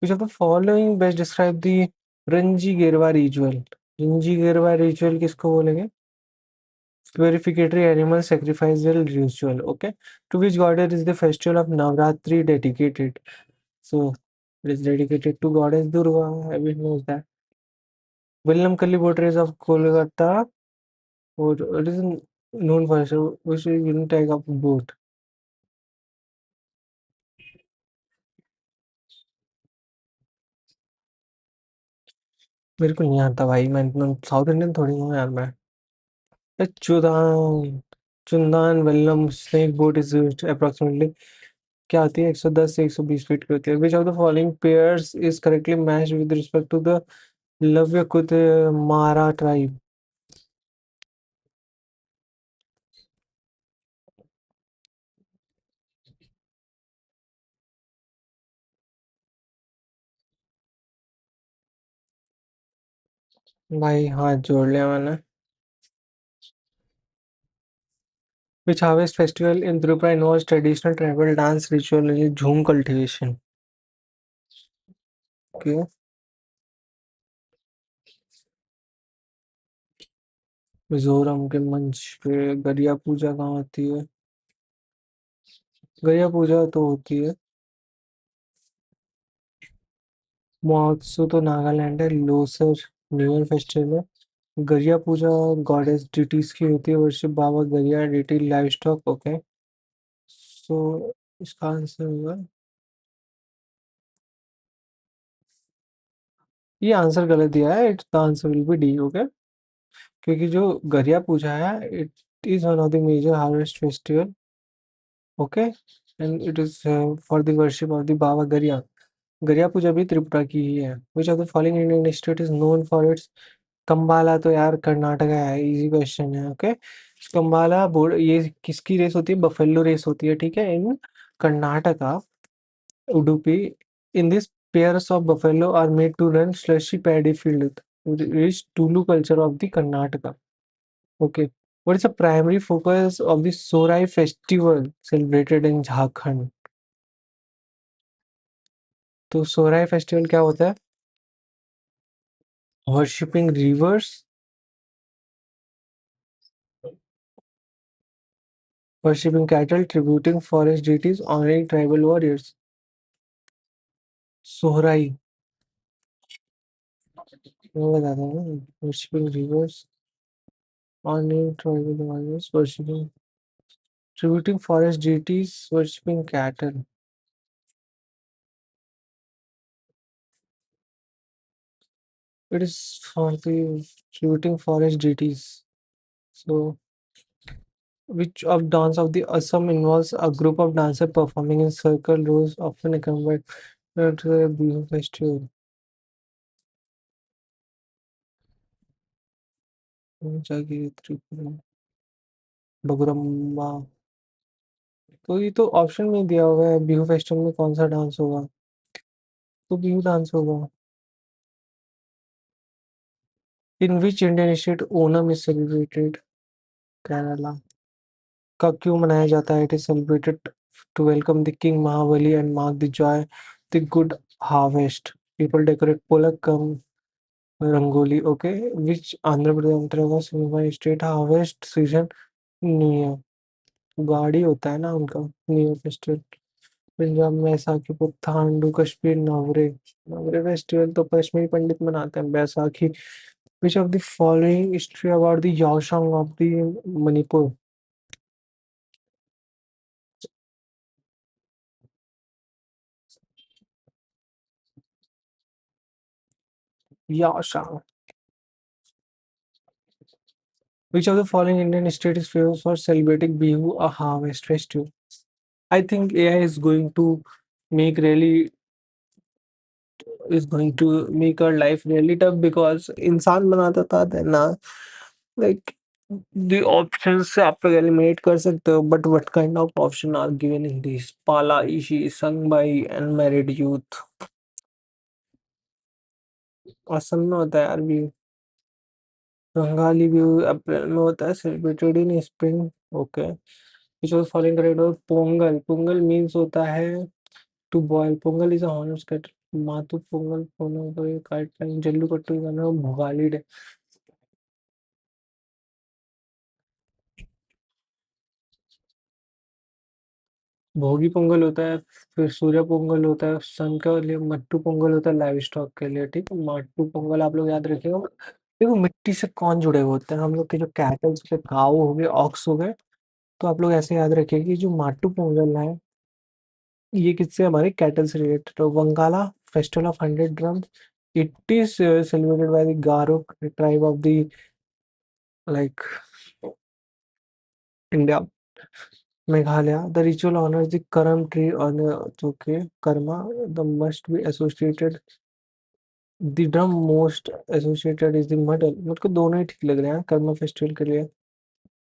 Which of the following best describe the Ranji Gerwa ritual? Ranji Gerwa ritual किसको बोलेंगे? Purificatory animal sacrificial ritual. Okay. To which goddess is the festival of Navratri dedicated? So it is dedicated to goddess Durga. Everyone knows that. Villamkalli boat race of Kolkata. Or it is known for so which is unique type of boat. मेरे को नहीं आता भाई, मैं इतना south Indian थोड़ी हूँ यार मैं। चुदान Chundan Vallam snake boat is approximately क्या आती है 110 से 120 फीट की होती है। Which of the following pairs is correctly matched with respect to the लव्यकुत मारा ट्राइब? भाई हाथ जोड़ लिया मैंने। Which harvest festival in Tripura involves traditional tribal dance ritual झूम cultivation? Okay. मिजोरम के मंच पे गरिया पूजा कहाँ होती है? गरिया पूजा तो होती है। महोत्सव तो नागालैंड है। लोसर न्यू ईयर फेस्टिवल है। गरिया पूजा गॉडेस डिटीज की होती है। Worship Baba Garia deity livestock. Okay, so इसका आंसर होगा, ये आंसर गलत दिया है। It's the answer will be D. Okay, क्योंकि जो गरिया पूजा है it is one of the major harvest festival. Okay, and it is for the worship of the Baba Garia. Garia Puja भी त्रिपुरा की ही है। Which of the following Indian state is known for its Kambala? तो यार कर्नाटका है, इजी क्वेश्चन है। ओके, कंबाला बोर्ड ये किसकी रेस होती है? बफेलो रेस होती है। ठीक है, in Karnataka Udupi. In this pairs of buffalo are made to run slushy paddy field, rich Tulu culture of the Karnataka. Okay, what is the primary focus of the Sorai festival celebrated in Jharkhand? तो सोराय festival क्या होता है? Worshipping rivers, worshipping cattle, tributing forest deities, honoring tribal warriors. Sohrai मैं बताता हूँ। Worshipping rivers, honoring tribal warriors, worshipping, tributing forest deities, worshipping cattle. It is for the tributing forest deities. So, which of dance of the Assam involves a group of dancers performing in circle rows, often accompanied to the Bihu festival? जागीर त्रिपुरा बगुरम्बा। तो ये तो option में दिया हुआ है Bihu festival में कौन सा डांस होगा, तो बिहू डांस होगा। In which Indian state Onam is celebrated? Kerala. कब क्यों मनाया जाता है? It is celebrated to welcome the king Mahabali and mark the joy the good harvest. People decorate Pookalam rangoli. Okay, which Andhra Pradesh अंतर्गत signifying state harvest season new year? गाड़ी होता है ना उनका न्यू ईयर फेस्टिवल। पंजाब में बैसाखी, पुत्थांडू, कश्मीर नवरे। नवरे फेस्टिवल तो कश्मीरी पंडित मनाते हैं। Baisakhi. Which of the following history about the Yaoshang of the Manipur? Yaoshang. Which of the following Indian state is famous for celebrating Bihu, a harvest festival? I think AI is going to make our life really tough because इंसान बनाता था then like the options से आप लोग eliminate कर सकते हो, but what kind of option are given in this? पाला Ishi sung by unmarried youth. Assam में होता है यार भी। बंगाली भी अप्रैल में होता है, celebrated in spring. Okay, which was following correct? और पोंगल, पोंगल मीन्स होता है to boil. Pongal is a honours cattle. Mattu Pongal Pongal तो ये काट टाइम जल्लू कट्टू गाना भोगाली डे। भोगी पोंगल होता है, फिर सूर्य पोंगल होता है सन के लिए, मट्टू पोंगल होता है लाइव स्टॉक के लिए, ठीक है। माट्टू पोंगल आप लोग याद रखिएगा। देखो मिट्टी से कौन जुड़े हुए होते हैं, हम लोग के जो कैटल्स के काऊ हो गए, ऑक्स हो गए। तो आप लोग ऐसे याद रखिए कि जो माट्टू पोंगल है ये किससे, हमारे कैटल से रिलेटेड है। Wangala festival of 100 drums, it is celebrated by the Garo tribe of the like India, Meghalaya. The ritual honours the Karam tree on जो के Karma the must be associated, the drum most associated is the madal. मेरे को दोनों ही ठीक लग रहे हैं कर्मा फेस्टिवल के लिए,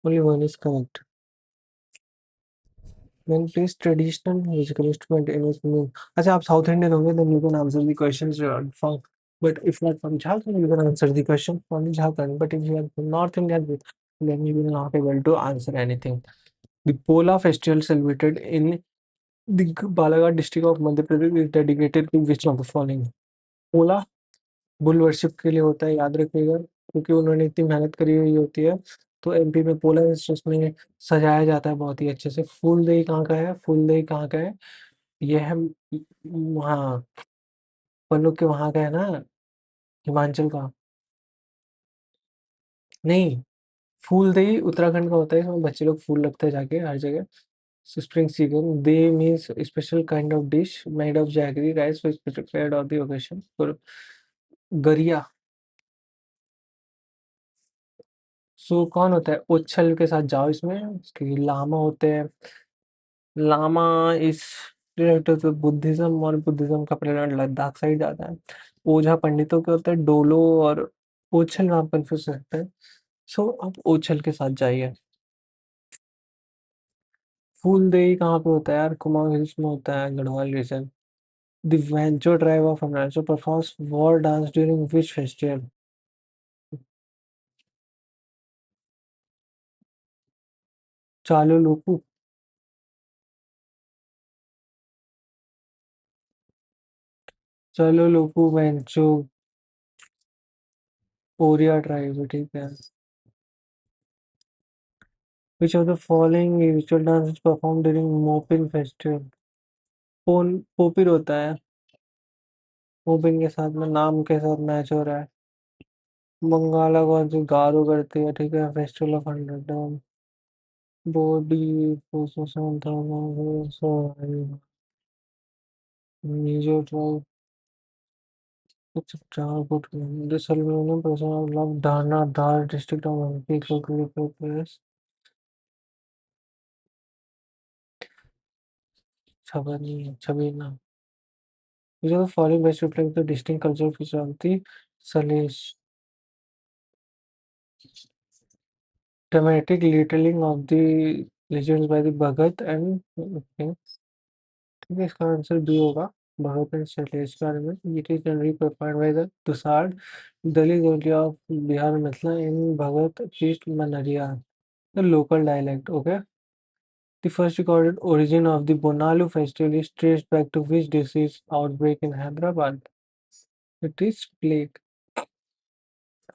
only one is correct. When plays traditional musical instrument in its meaning. अच्छा आप साउथ इंडियन होंगे then you can answer the questions from, but if not from Jharkhand you can answer the question from Jharkhand, but if you are from North India then you will not able to answer anything. The Pola festival celebrated in the Balaghat district of Madhya Pradesh is dedicated to which of the following? Pola bull worship के लिए होता है, याद रखिएगा, क्योंकि उन्होंने इतनी मेहनत करी हुई होती है। तो एमपी में पोला में सजाया जाता है बहुत ही अच्छे से। फूलदेई कहाँ का है, फूलदेई कहाँ का है? ये है वहाँ, अपन लोग के वहाँ का है ना, हिमाचल का। नहीं, फूलदेई उत्तराखंड का होता है, इसमें बच्चे लोग फूल रखते हैं जाके हर जगह। Spring season they means special kind of dish made of jaggery rice which prepared on the occasion for गरिया। सो कौन होता है? उच्छल के साथ जाओ इसमें, क्योंकि लामा होते हैं। लामा इस रिलेटेड टू बुद्धिज्म, और बुद्धिज्म का प्रेरणा लद्दाख साइड जाता है। ओझा पंडितों के होते हैं, डोलो और ओछल में आप कंफ्यूज सकते हैं। सो आप ओछल के साथ जाइए। फूलदेई कहाँ पे होता है यार? कुमाऊं हिल्स में होता है, Garhwal region. The Wancho tribe of Arunachal performs war dance during which festival? Chalo Loku, चलो लोकू वेंचो ओरिया ट्राइब, ठीक है। Which of the following ritual dance is performed during Mopin festival? पोपिर होता है, मोपिन के साथ में नाम के साथ मैच हो रहा है। बंगाला कौन सी गारो करती है, ठीक है। फेस्टिवल ऑफ 100 बॉडी पोजीशन था सो मीजो ट्राइब कुछ चार foot this aluminium person of love Dana Dhar district of MP को place छबनी छबीना। Which of the following best reflect the distinct cultural feature of the Salish? Dramatic retelling of the legends by the Bhagat and okay, ठीक है, इसका answer B होगा। भगत and Shailesh के बारे में। It is generally performed by the Tushar Dalit area of Bihar Mithila in Bhagat feast Manaria, the local dialect, okay. The first recorded origin of the Bonalu festival is traced back to which disease outbreak in Hyderabad? It is plague.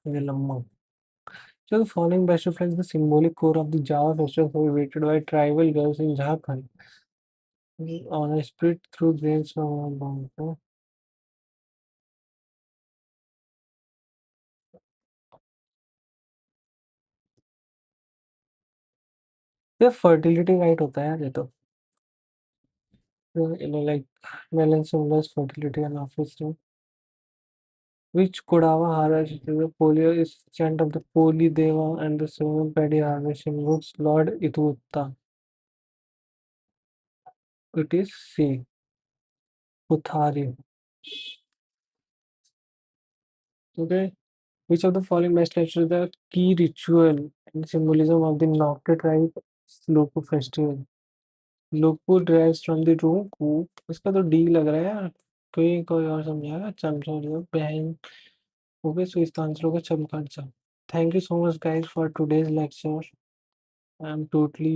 Vilamma. So the following best reflects the symbolic core of the Java festival celebrated by tribal girls in Jharkhand on a spirit through grains from a. ये fertility right होता है यार, ये तो like melon symbolizes fertility and offspring. Which Kodava harvest the polio is chant of the Poli Deva and the seven paddy harvesting woods Lord Itutta. It is C. Puthari. Okay. Which of the following best captures the key ritual and symbolism of the Nocte tribe Lopu festival? Lopu derives from the room को, इसका तो D लग रहा है यार। कोई और समझाएगा? चमचा बहन। ओके, सो इसका आंसर होगा चमकाचा। Thank you so much guys for today's lecture. I'm totally